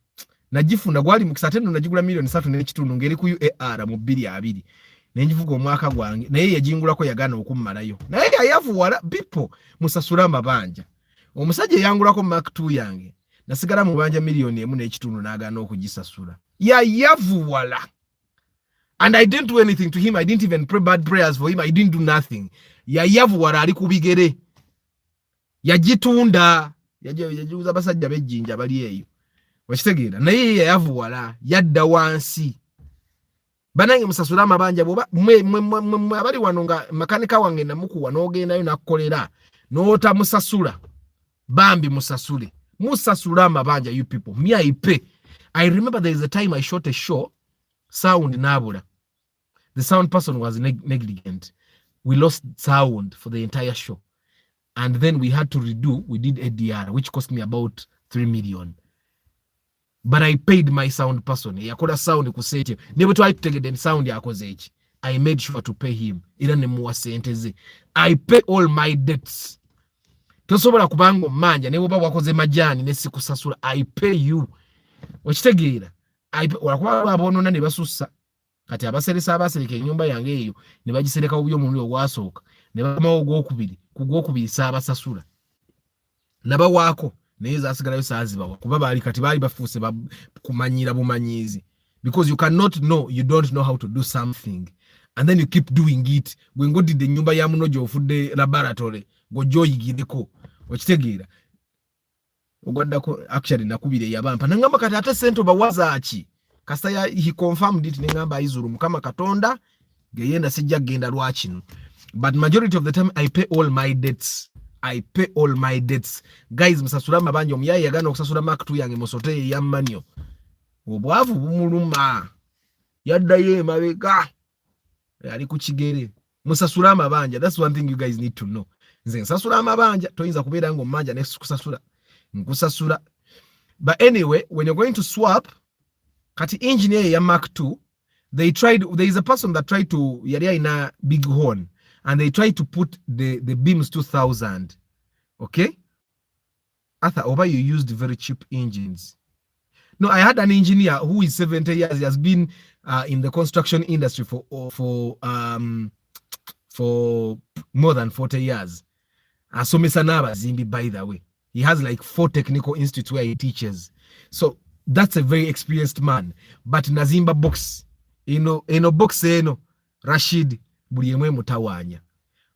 najifuna gwali mu kisatendo najigula milioni 3.3 ngeri ku UAR mu 220 nenjivuga omwaka gwange naye yajingulako yagana okummalayo naye yayavuwala people musasula mabanja omusajja yangulako Mark 2 yange nasigala mu banja milioni 1.5 nagana okugisasula yayavuwala. And I didn't do anything to him. I didn't even pray bad prayers for him. I didn't do nothing. Yayavuwala ali kubigere yajitunda yajuza basajja bejjinja bali eyo wakitegeera naye yayavuwala yadda wansi banange musasula amabanja boba mwe abali wano nga makanika wange namukuwa n'ogendayo nakukolera n'ota musasula bambi musasula amabanja. You people, me I pay. I remember there is a time I shot a show, sound nabula. The sound person was negligent. We lost sound for the entire show. And then we had to redo, we did ADR, which cost me about 3 million. But I paid my sound person. Yakola sound kusete. Never tried to take the sound yakoze. I made sure to pay him. Ira nemuwa senteze. I pay all my debts. Tosobola kubango manja ne boba wakoze majani ne sikusasula. I pay you. Wakitegeera. Walakuwa abonona ne basussa. Kati abaseresa abasereka ennyumba yange eyo ne bagisereka obyo mu wasooka. Ne bamawo ogwokubiri saabasasula. Naba waako naye zasigalayo saazibawa kuba baali kati baali bafuuse kumanyira bumanyizi. Because you cannot know, you don't know how to do something. And then you keep doing it. Gwe ngodidde ennyumba ya muno gy'ofudde laboratory gwoyigireko. Okitegeera. Ogwaddako actually nakubire yabampa. Nangamba kati ate sente bawaza ki? Kasaya he confirmed it nengamba izuru mukama Katonda geyenda sijja genda lwakino. But majority of the time I pay all my debts. Guys, musasula mabanja omuyaye yagana okusasula Mark 2 yange musote yammanyo. Obwavu bumuluma. Yaddayo emabega. Ali ku kigere. Musasula amabanja. That's one thing you guys need to know. Nze nsasula amabanja toyinza kubeera ngo manja next kusasula. Nkusasula. But anyway, when you're going to swap, kati engineer ya Mark 2, there is a person that tried to yari in a big horn and they tried to put the beams 2000. Okay? Arthur, over you used very cheap engines. No, I had an engineer who is 70 years. He has been in the construction industry for more than 40 years. So Mr. Naba Zimbi, by the way, he has like 4 technical institutes where he teaches. So that's a very experienced man. But Nazimba box, box Rashid buli emwe mutawanya.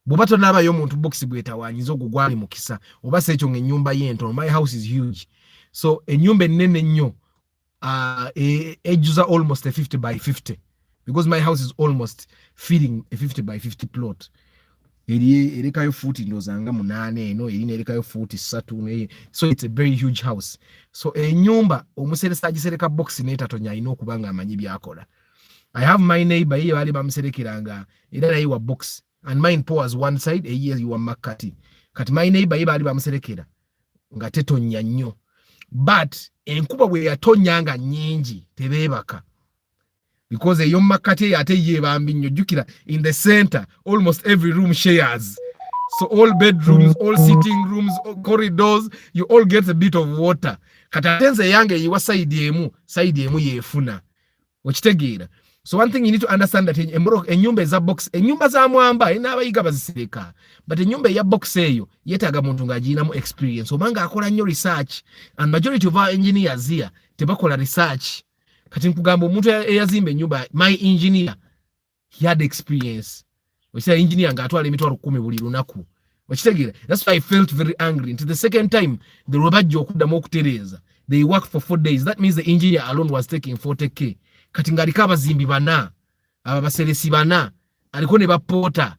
Bubato naba yo muntu box bwetawanya zo gugwali mukisa. Obase ekyo ngenyumba yento. My house is huge. So enyumba nene nnyo ejuza almost a 50 by 50 because my house is almost feeding a 50 by 50 plot. Erikayo futi ndozanga munane erikayo futi 3 so it's a very huge house. So enyumba omuseresa agisereka box netatonya kubanga amanyi byakola. I have my neighbor here bali bamuserekiranga era nayi wa box and mine pours one side you are makati kati my neighbor here bali bamuserekera nga tetonya nnyo but enkuba bwe yatonyanga nyingi tebebaka because eyo makati ate ye bambi nnyo jukira in the center almost every room shares, so all bedrooms, all sitting rooms, all corridors, you all get a bit of water. Kati atenze yange yiwa side emu yefuna okitegeera. So one thing you need to understand that enyumba eza box, enyumba za mwamba abayiga bazisireka, but enyumba ya box eyo yetaga muntu ng'agirinamu experience obanga akola nnyo research, and majority of our engineers here tebakola research. Kati nkugamba omuntu eyazimba ennyumba, my engineer, he had experience. Okitegeera engineer ng'atwala emitwalo 10 buli lunaku. Okitegeera. That's why I felt very angry. Until the second time the lwebajja okuddamu okutereeza, they worked for 4 days. That means the engineer alone was taking 40k. Kati ng'aliko abazimbi bana, abaseresi bana, aliko ne bapoota.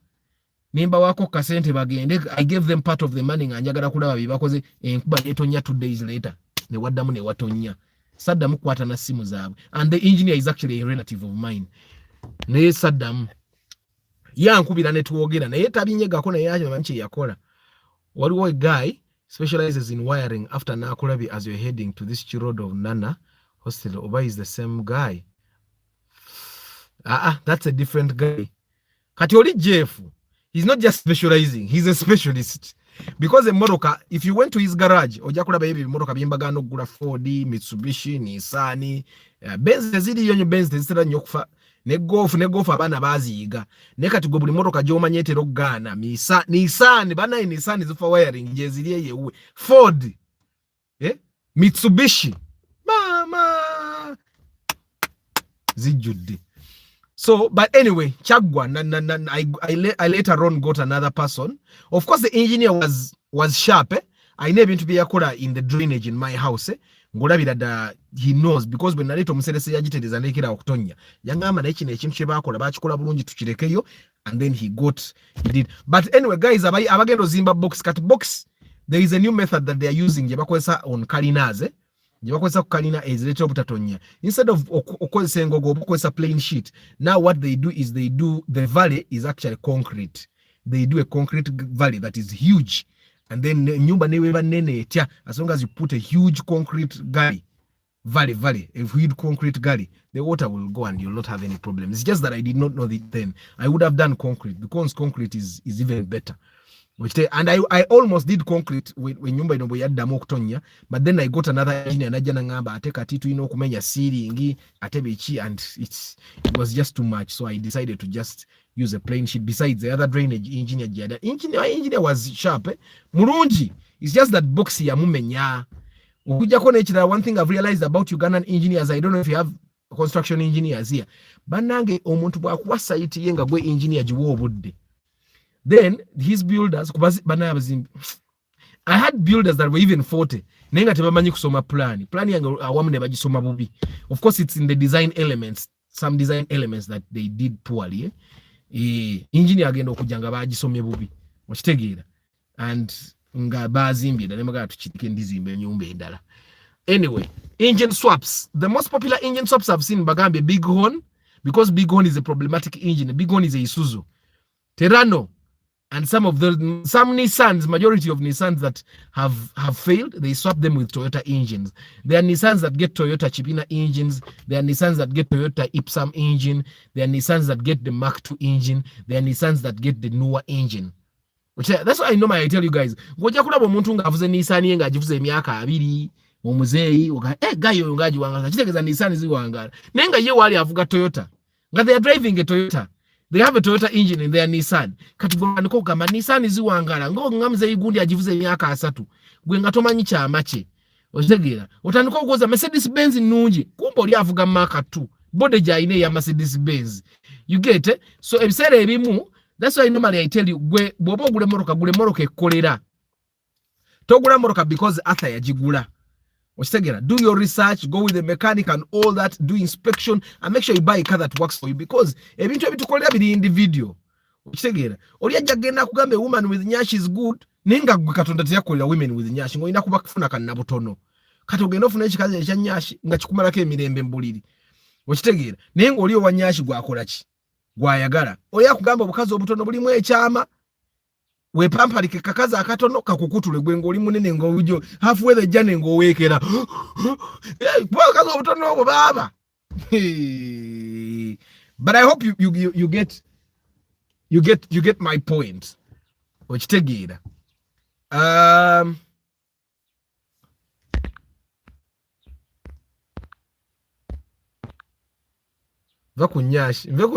Nemba wako kasente bagende. I gave them part of the money nga njagala kulaba bye bakoze. Enkuba netonya 2 days later. Ne waddamu ne watonya. Saddamu kwata na simu zaabwe. And the engineer is actually a relative of mine. Naye Saddamu yankubira ne tuwogera naye tabinyegako naye amanyi kye yakola. Waliwo a guy specializes in wiring after nakulabi as you're heading to this road of Nana Hostel. Oba is the same guy. That's a different guy. Kati oli Jeff, he's not just specializing, he's a specialist. Because a Moroka, if you went to his garage, oja kulaba yebi Moroka bimbagano gula Ford, Mitsubishi, Nissan, Benz zidi yonyo Benz zisira nyokufa ne golf abana baziyiga. Ne kati gwe buli Moroka gy'omanye Gana, Nissan bana Nissan zifa wiring je ziriye yewe. Ford, Mitsubishi, mama zijudde. So, but anyway, Chagwa, I later on got another person. Of course, the engineer was sharp. I never been to be a in the drainage in my house. That he knows because when Narito Msese agitated is an ekira Octonia. Yangama Nechin Chimcheba, Kolabachkola Bunji to Chirekeyo, and then he did. But anyway, guys, Abageno Zimba box cut box. There is a new method that they are using Jabakwesa on Kalinaze. Instead of okozesa plain sheet, now what they do is the valley is actually concrete. They do a concrete valley that is huge, and then nyumba newe nene tia, as long as you put a huge concrete valley, a huge concrete gully, the water will go and you'll not have any problems. It's just that I did not know it then. I would have done concrete because concrete is even better. And I almost did concrete when nyumba ino boyadda mokutonya, but then I got another engineer najja nangamba ateka titu ino kumenya ceiling atebe chi, and it was just too much, so I decided to just use a plain sheet. Besides, the other drainage engineer was sharp, mulungi. It's just that box ya mumenya ukujja kona ekira. One thing I've realized about Ugandan engineers, I don't know if you have construction engineers here, banange omuntu bwakuwa site ye nga gwe engineer jiwo obudde. Then his builders, I had builders that were even 40. Nenga tebamanyi kusoma plan yange awamu ne bagisoma bubi. Of course, it's in the design elements, some design elements that they did poorly. Engineer agenda okujanga bagisomye bubi. Okitegeera. And nga bazimbye ne magaga tukitike ndizimbe nyumba endala. Anyway, engine swaps. The most popular engine swaps I've seen Bagambe Bighorn, because Bighorn is a problematic engine. Bighorn is a Isuzu. Terrano. And some Nissans, majority of Nissans that have failed, they swap them with Toyota engines. There are Nissans that get Toyota Chipina engines. There are Nissans that get Toyota Ipsam engine. There are Nissans that get the Mark II engine. There are Nissans that get the newer engine. That's why I know I tell you guys. Goja kulaba omuntu nga avuze Nissan ye nga agivuze emyaka 2 omuzeeyi gayo ngaji wangala kitegeza Nissan ziwangala. Nenga ye wali avuga Toyota. Nga they are driving a Toyota. They have a Toyota engine in their Nissan. Katugona ko gamba Nissan ziwangala ngo ngamze igundi agivuze emyaka 3. Gwe nga tomanyi kyamache. Otegera. Otandika okugoza Mercedes Benz nungi. Kumbo oli avuga Mark II. Bode jaine ya Mercedes Benz. You get it? So ebisere ebimu, that's why normally I tell you gwe bwoba gule moroka ekolera. Togula moroka because Arthur yagigula. Do your research, go with the mechanic and all that, do inspection, and make sure you buy a car that works for you, because eventually to call every individual. Olia jagenda kugambe woman with nyash is good. Nenga katonda teyakolera women with nyash ngo ina kuba kufuna kan nabutono. Katogenda ofuna ekikazi ekya nyash nga kikumalako emirembe mbuliri. Okitegeera. Nenga oli owa nyash gwakola ki? Gwayagala. Olia kugamba obukazi obutono bulimu ekyama. We pampalike kakazi akatono kakukutule gwe ngoli munene ng'obujo halfway the journey ng'owekera. Kwa kazi obutono obwo baba. But I hope you get my point. Okitegeera.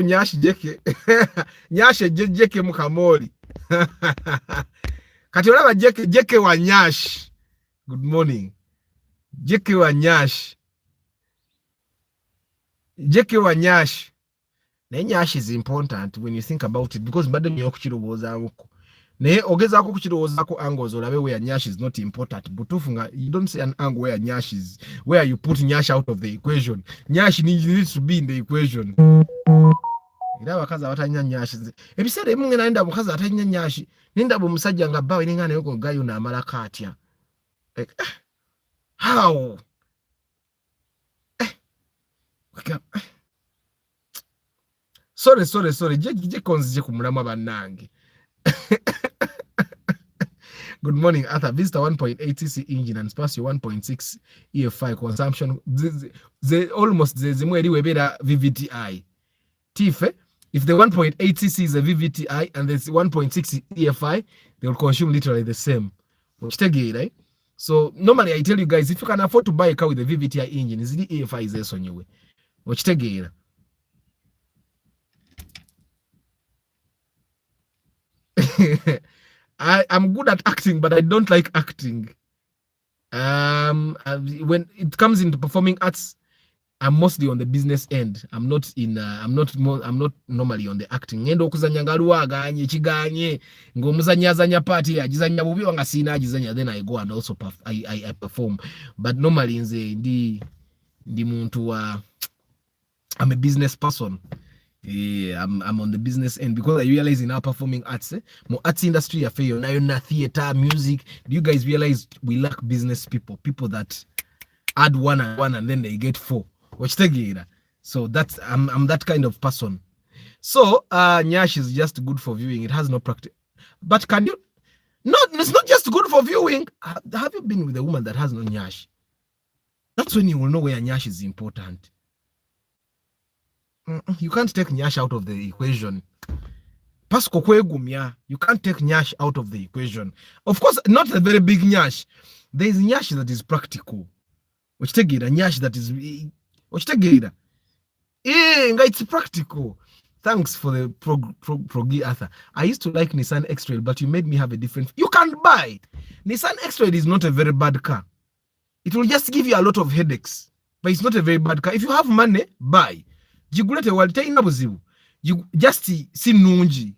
Nyashi jeke. Nyashe jeke mukamoli. Kati olaba jeke wa nyash. Good morning. Jeke wa nyash. Na nyash is important when you think about it, because bado nyo kuchiroboza uko. Ne ogeza ko kuchiroboza ko angles olabe where nyash is not important. Butufunga, you don't say an angle where nyash is, where you put nyash out of the equation. Nyash needs to be in the equation. Ira bakaza batanya nyashi. Ebisere munge naenda mukaza atanya nyashi. Nenda bumusajja nga bawe ningana yoko gayo na amalaka atya. How? sorry je konzije kumulama bannange. Good morning, Arthur. Vista 1.8 cc engine and Spacio 1.6 EFI consumption. Almost the mweri webera VVTI. Tife, if the 1.8 cc is a VVTI and there's 1.6 EFI, they will consume literally the same. Right? So normally I tell you guys, if you can afford to buy a car with a VVTI engine, is the EFI is this on your way. I'm good at acting, but I don't like acting. When it comes into performing arts, I'm mostly on the business end. I'm not normally on the acting. Ngendo okuzanya ngaluwaga anye chiganye ngomuzanya zanya party ajizanya bubi wanga sina ajizanya, then I go and also I perform. But normally nze ndi muntu wa I'm a business person. Yeah, I'm on the business end because I realize in our performing arts, more arts industry affair, na theater, music. Do you guys realize we lack business people that add one and then they get four? So that's I'm that kind of person. So Nyash is just good for viewing. It has no practice. But can you? No, it's not just good for viewing. Have you been with a woman that has no Nyash? That's when you will know where Nyash is important. You can't take Nyash out of the equation. You can't take Nyash out of the equation. Of course, not a very big Nyash. There is Nyash that is practical. Nyash that is it's practical. Thanks for the progi Arthur. I used to like Nissan X-Trail, but you made me have a different. You can't buy. Nissan X-Trail is not a very bad car. It will just give you a lot of headaches, but it's not a very bad car. If you have money, buy. You just see nunji.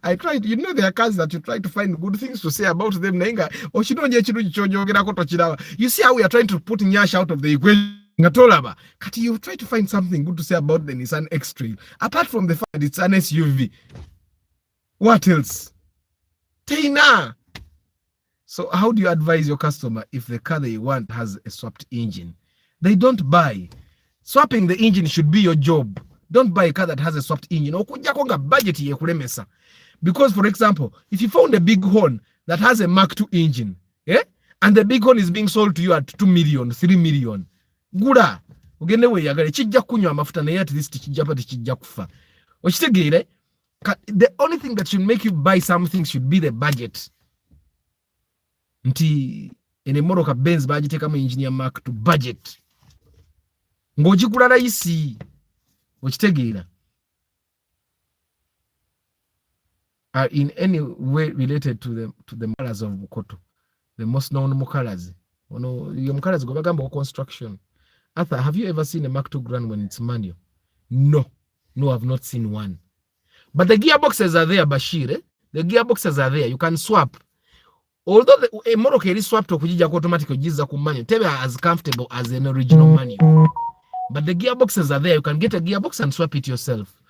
I tried, there are cars that you try to find good things to say about them. You see how we are trying to put Nyash out of the equation. You try to find something good to say about the Nissan X-Trail. Apart from the fact that it's an SUV. What else? Taina. So how do you advise your customer if the car they want has a swapped engine? They don't buy. Swapping the engine should be your job. Don't buy a car that has a swapped engine. Because, for example, if you found a big horn that has a Mark II engine, and the big horn is being sold to you at 2 million, 3 million, gura, the only thing that should make you buy something should be the budget. Nti enemoroka Benz budget kama engineer Mark II budget. Ngojikula raisi okitegeera are in any way related to the Mukalas of Bukoto, the most known Mukalas. Your Mukalas go bagamba construction. Arthur, have you ever seen a Mark II Grand when it's manual? No, I've not seen one. But the gearboxes are there, Bashir. The gearboxes are there. You can swap. Although a Morocco is swapped to automatic jiza ku manual, tell as comfortable as an original manual. But the gearboxes are there. You can get a gearbox and swap it yourself.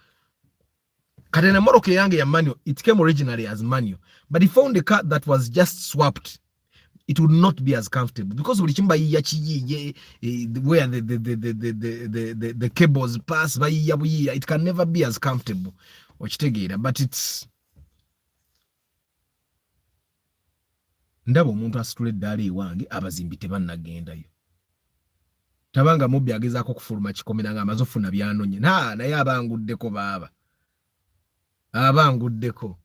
Kadena Morocco yange ya manual, it came originally as manual. But he found a car that was just swapped. It would not be as comfortable because where the cables pass, it can never be as comfortable. But it's ndabo omuntu asitula dali wange abazimbi tebannagendayo. Tabanga mubbi agezaako kufuluma kikomera nga amazofuna byanonye. Naye abanguddeko baba. Abanguddeko.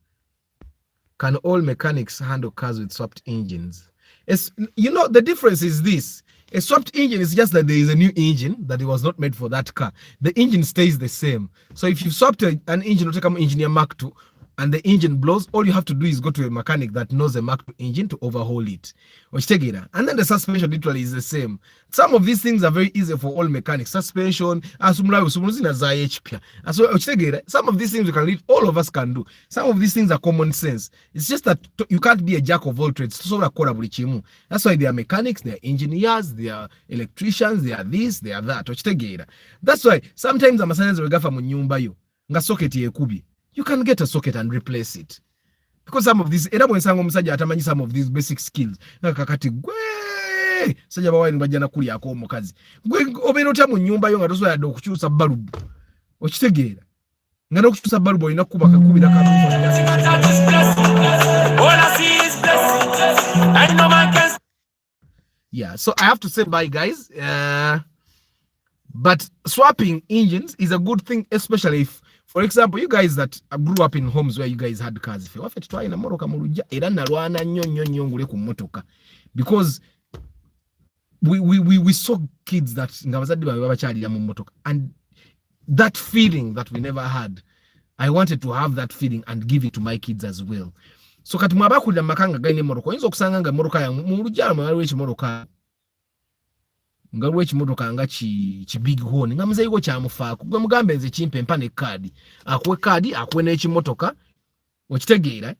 Can all mechanics handle cars with swapped engines? The difference is this. A swapped engine is just that there is a new engine that it was not made for that car. The engine stays the same. So if you swapped an engine, take an engineer Mark II, and the engine blows, all you have to do is go to a mechanic that knows the Mark II engine to overhaul it. And then the suspension literally is the same. Some of these things are very easy for all mechanics. Suspension, some of these things we can lead, all of us can do. Some of these things are common sense. It's just that you can't be a jack of all trades. That's why they are mechanics, they are engineers, they are electricians, they are this, they are that. That's why sometimes I'm a socket you can get a socket and replace it. Because some of these, some of these basic skills. Kakati gwe sajja bawali bajjana kuli ako omukazi. Gwe obeera otya mu nnyumba yo nga tosobola okukyusa balubu. Okitegeera. ngana okukyusa balubu olina kukuba kakubira yeah, so I have to say bye guys. But swapping engines is a good thing, especially if, for example, you guys that grew up in homes where you guys had cars. Because we saw kids that and that feeling that we never had, I wanted to have that feeling and give it to my kids as well. So kati mwabakulira makanga gaine moroka oyinza okusanga nga moroka ya mu lujjalo mwaliwo ekimoroka nga lwe ekimotoka nga ki big horn nga muzeyigo kyamufaako gwe mugambe nze kimpe mpa ne kaadi akuwe kaadi akuwe n'ekimotoka okitegeera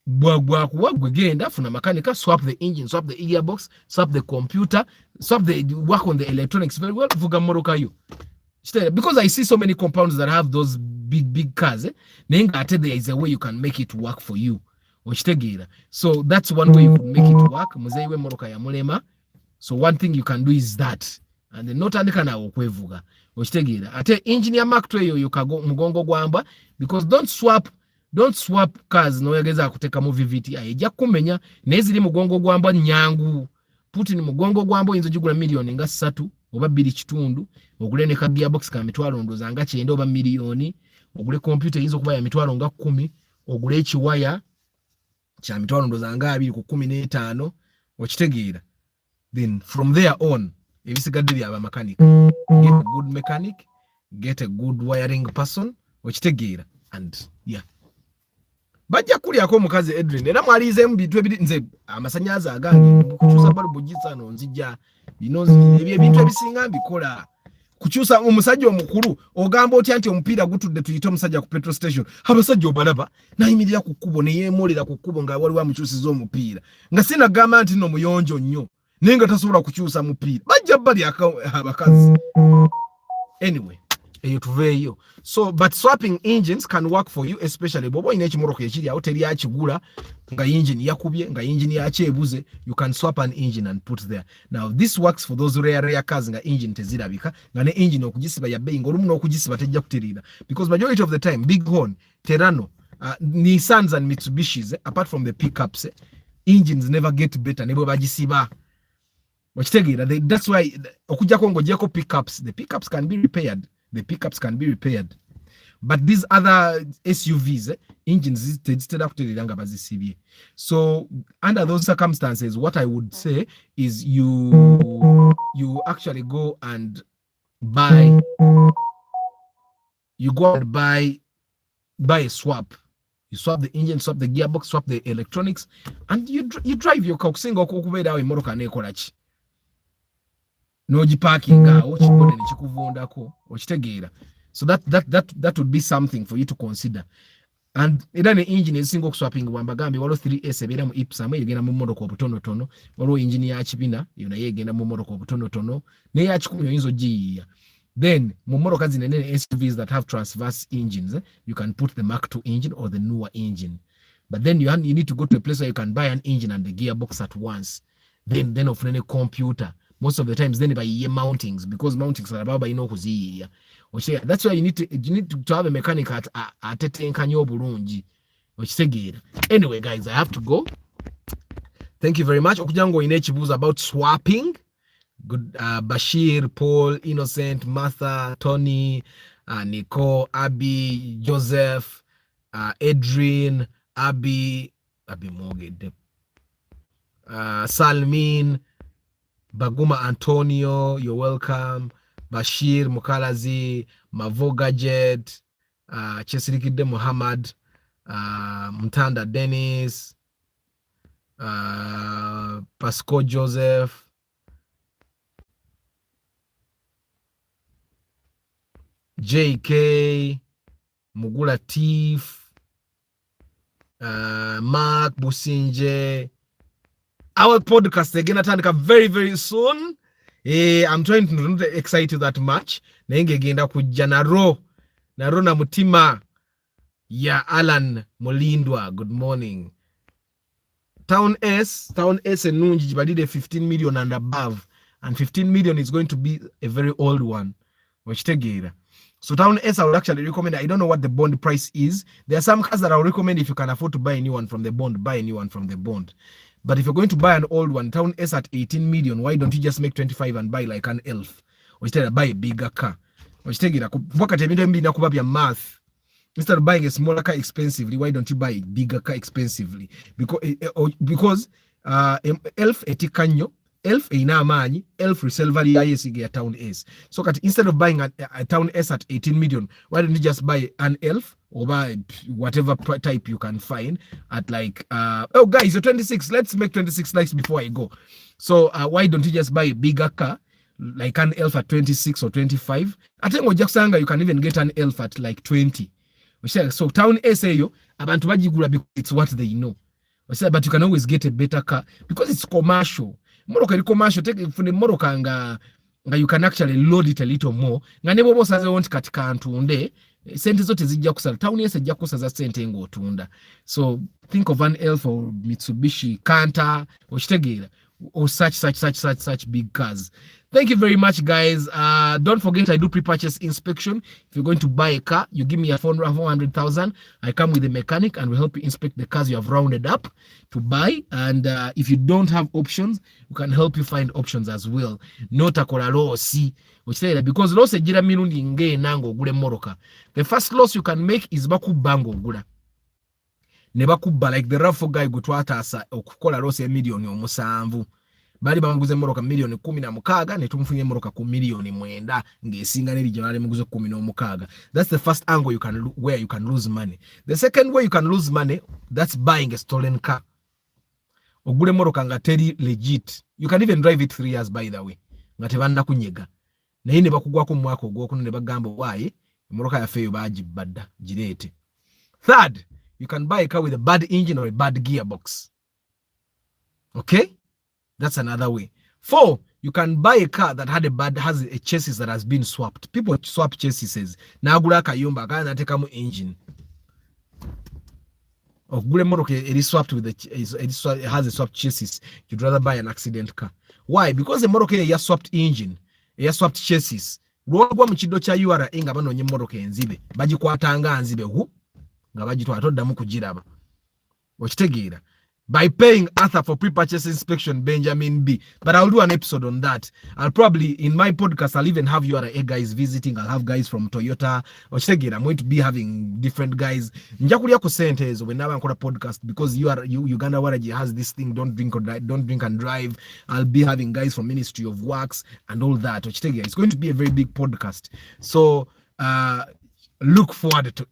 bwagwakuwa gwe genda funa makanika, swap the engine, swap the gearbox, swap the computer, swap the work on the electronics very well, vuga moroka yo. Because I see so many compounds that have those big cars, nenga ate there is a way you can make it work for you. So that's one way you can make it work. Muzeyiwe moroka ya mulema. So one thing you can do is that. And then not andika na okwevuga. Ate engine ya Mark 2 yo kago mugongo gwamba, because don't swap cars no yageza kuteka mu VVT ejja kumenya neziri mugongo gwamba nyangu. Putin mugongo gwamba inzo jugula milioni nga 3 oba 2 kitundu, ogule ne ka gearbox ka mitwalo ndoza nga 9 oba milioni, ogule computer inzo kuba ya mitwalo nga 10, ogule ekiwaya kya mitwalo ndoza nga 2 ku 15 okitegeera. Then from there on, ebisigadde byaba mechanic. Get a good mechanic, get a good wiring person, okitegeera, and yeah. Bajja kulyako omukazi Edwin era mwalizeemu bintu ebiri nze amasanyaza agange kukyusa balubu gitsano nzija bino ebyo ebintu ebisinga mbikola. Kukyusa omusajja omukulu ogamba otya nti omupiira gutudde tuyite omusajja ku petrol station, abasajja obalaba nayimirira ku kkubo ne yeemolera ku kkubo nga waliwo amukyusiza omupiira nga sinagamba nti no muyonjo nnyo nenga tasobola kukyusa mupiira bajja bali abakazi. Anyway, eyo. So but swapping engines can work for you, especially bobo ine ekimoroka ekiri awo teri akigula nga engine yakubye nga engine yakyebuze, you can swap an engine and put there. Now this works for those rare cars nga engine tezirabika nga ne engine okugisiba ya bei ngolumu n'okugisiba tejja kuterira, because majority of the time big horn Terrano, Nissans and Mitsubishis, apart from the pickups, engines never get better nebo bagisiba. That's why okujako ngojeko pickups, the pickups can be repaired. But these other SUVs, engines instead of bazisibye. So under those circumstances, what I would say is you actually go and buy a swap. You swap the engine, swap the gearbox, swap the electronics, and you drive your car kusinga okubeera awo emmotoka nekola ki nogiparkinga awo kibone nekikuvundako okitegeera. So that would be something for you to consider. And era ne engine ezisinga okuswapping wambagambi waliwo 3S ebeera mu Ipsam egenda mu mmotoka obutonotono, waliwo engine ya kibina yo naye egenda mu mmotoka obutonotono, neya kikumi oyinza ogiyiiya. Then mu mmotoka zinene SUVs that have transverse engines, you can put the Mark II engine or the newer engine. But then you need to go to a place where you can buy an engine and the gearbox at once. Then of any computer. Most of the times then by mountings, because mountings are about kuziyiiya. That's why you need to have a mechanic at atetenkanyo bulungi okitegeera. Anyway guys, I have to go. Thank you very much. Okujango ine ekibuuzo about swapping. Good. Bashir, Paul, Innocent, Martha, Tony, Nicole, Abby, Joseph, Adrian, Abby Morgan, Salmin, Baguma Antonio, you're welcome. Bashir, Mukalazi, Mavoga Jed, Chesirikide Muhammad, Mtanda Dennis, Pasco Joseph, JK, Mugula Tief, Mark Businje. Our podcast again atandika very very soon. I'm trying to not excite you that much. Nenge genda kujja naro na mutima ya Alan Molindwa. Good morning. Town S enungi jibadide 15 million and above, and 15 million is going to be a very old one. Wachitegeera. So Town S, I would actually recommend. I don't know what the bond price is. There are some cars that I would recommend if you can afford to buy a new one from the bond, buy a new one from the bond. But if you're going to buy an old one, Town S at 18 million, why don't you just make 25 and buy like an Elf? Or instead of buy a bigger car. Or instead of math. Instead of buying a smaller car expensively, why don't you buy a bigger car expensively? Because Elf etikanyo, Elf ina amanyi, Elf resale value ya Town S. So instead of buying a Town S at 18 million, why don't you just buy an Elf or buy whatever type you can find at like oh guys, you're 26. Let's make 26 likes before I go. So why don't you just buy a bigger car like an Elf at 26 or 25? I think you can even get an Elf at like 20. So Town S yo abantu bagigula because it's what they know. But you can always get a better car because it's commercial. Moroka is commercial. Take from the Moroka nga you can actually load it a little more. Nga nebo boss has want katika antunde sente zote zijja kusala. Town S ejja kusaza sente ngo tunda. So think of an Elf or Mitsubishi Canter or Chitegera or such big cars. Thank you very much, guys. Don't forget, I do pre-purchase inspection. If you're going to buy a car, you give me a phone around 400,000. I come with a mechanic and will help you inspect the cars you have rounded up to buy. And if you don't have options, we can help you find options as well. Not a loss, because loss ejira mirundi nge nango gule moroka. The first loss you can make is baku bango gula. Nebakuba like the raffle guy gutwata asa okukola loss million omusanvu. Bali bamuguze moroka milioni 16 ne tumfunye moroka ku milioni 9 ngesinga neri general muguze 16. That's the first angle where you can lose money. The second way you can lose money, that's buying a stolen car. Ogule moroka nga teri legit. You can even drive it 3 years by the way. Ngatebanda kunyega. Na yine bakugwa ko mwako gwo kuno ne bagamba waye moroka ya feyo bagibadda girete. Third, you can buy a car with a bad engine or a bad gearbox. Okay? That's another way. 4, you can buy a car that has a chassis that has been swapped. People swap chassis. Na agula kayumba kana nateka mu engine. Of gule moroke it is swapped with it has a swapped chassis. You'd rather buy an accident car. Why? Because the moroke ya swapped engine, ya swapped chassis. Rwagwa mchido cha URA inga banonye moroke nzibe. Baji kwatanga nzibe hu. Nga baji twatoda mu kujiraba. Ochitegira. By paying Arthur for pre-purchase inspection, Benjamin B. But I'll do an episode on that. I'll probably, in my podcast, I'll even have URA guys visiting. I'll have guys from Toyota. I'm going to be having different guys. Njakulia kusentes whenever I'm on a podcast because Uganda Waraji has this thing, don't drink and drive. I'll be having guys from Ministry of Works and all that. It's going to be a very big podcast. So, look forward to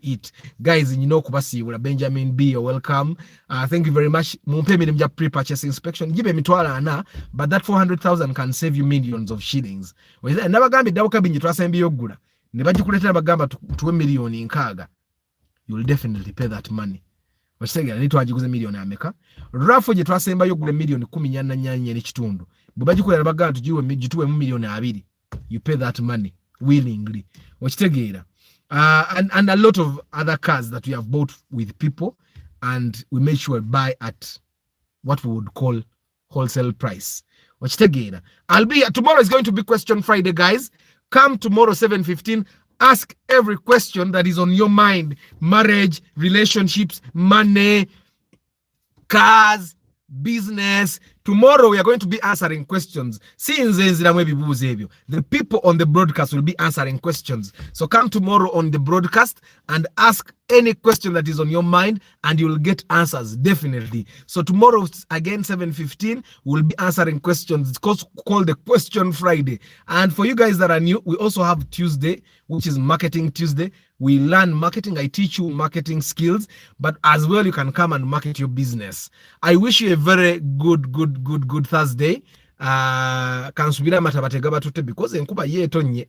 it. Guys, kubasi wala Benjamin B, you're welcome. Thank you very much. Mumpemi nimja pre-purchase inspection. Gibe mitwala ana, but that 400,000 can save you millions of shillings. Nabagambi dawoka binyi twasembi yogula. Nebaji kuletera bagamba tuwe milioni nkaga. You will definitely pay that money. Wachitega ni twajiguze milioni ameka. Rafo je twasemba yogula milioni 10 ne kitundu. Bubaji kulera bagamba tuwe milioni 2. You pay that money willingly. And a lot of other cars that we have bought with people, and we made sure buy at what we would call wholesale price. I'll be here. Tomorrow is going to be Question Friday, guys. Come tomorrow 7:15. Ask every question that is on your mind. Marriage, relationships, money, cars, business. Tomorrow we are going to be answering questions. The people on the broadcast will be answering questions. So come tomorrow on the broadcast and ask any question that is on your mind and you will get answers, definitely. So tomorrow, again, 7:15, we'll be answering questions. It's called the Question Friday. And for you guys that are new, we also have Tuesday, which is Marketing Tuesday. We learn marketing. I teach you marketing skills, but as well, you can come and market your business. I wish you a very good Thursday. Kansubira matabategaba tute because enkuba yetonye.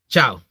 Ciao.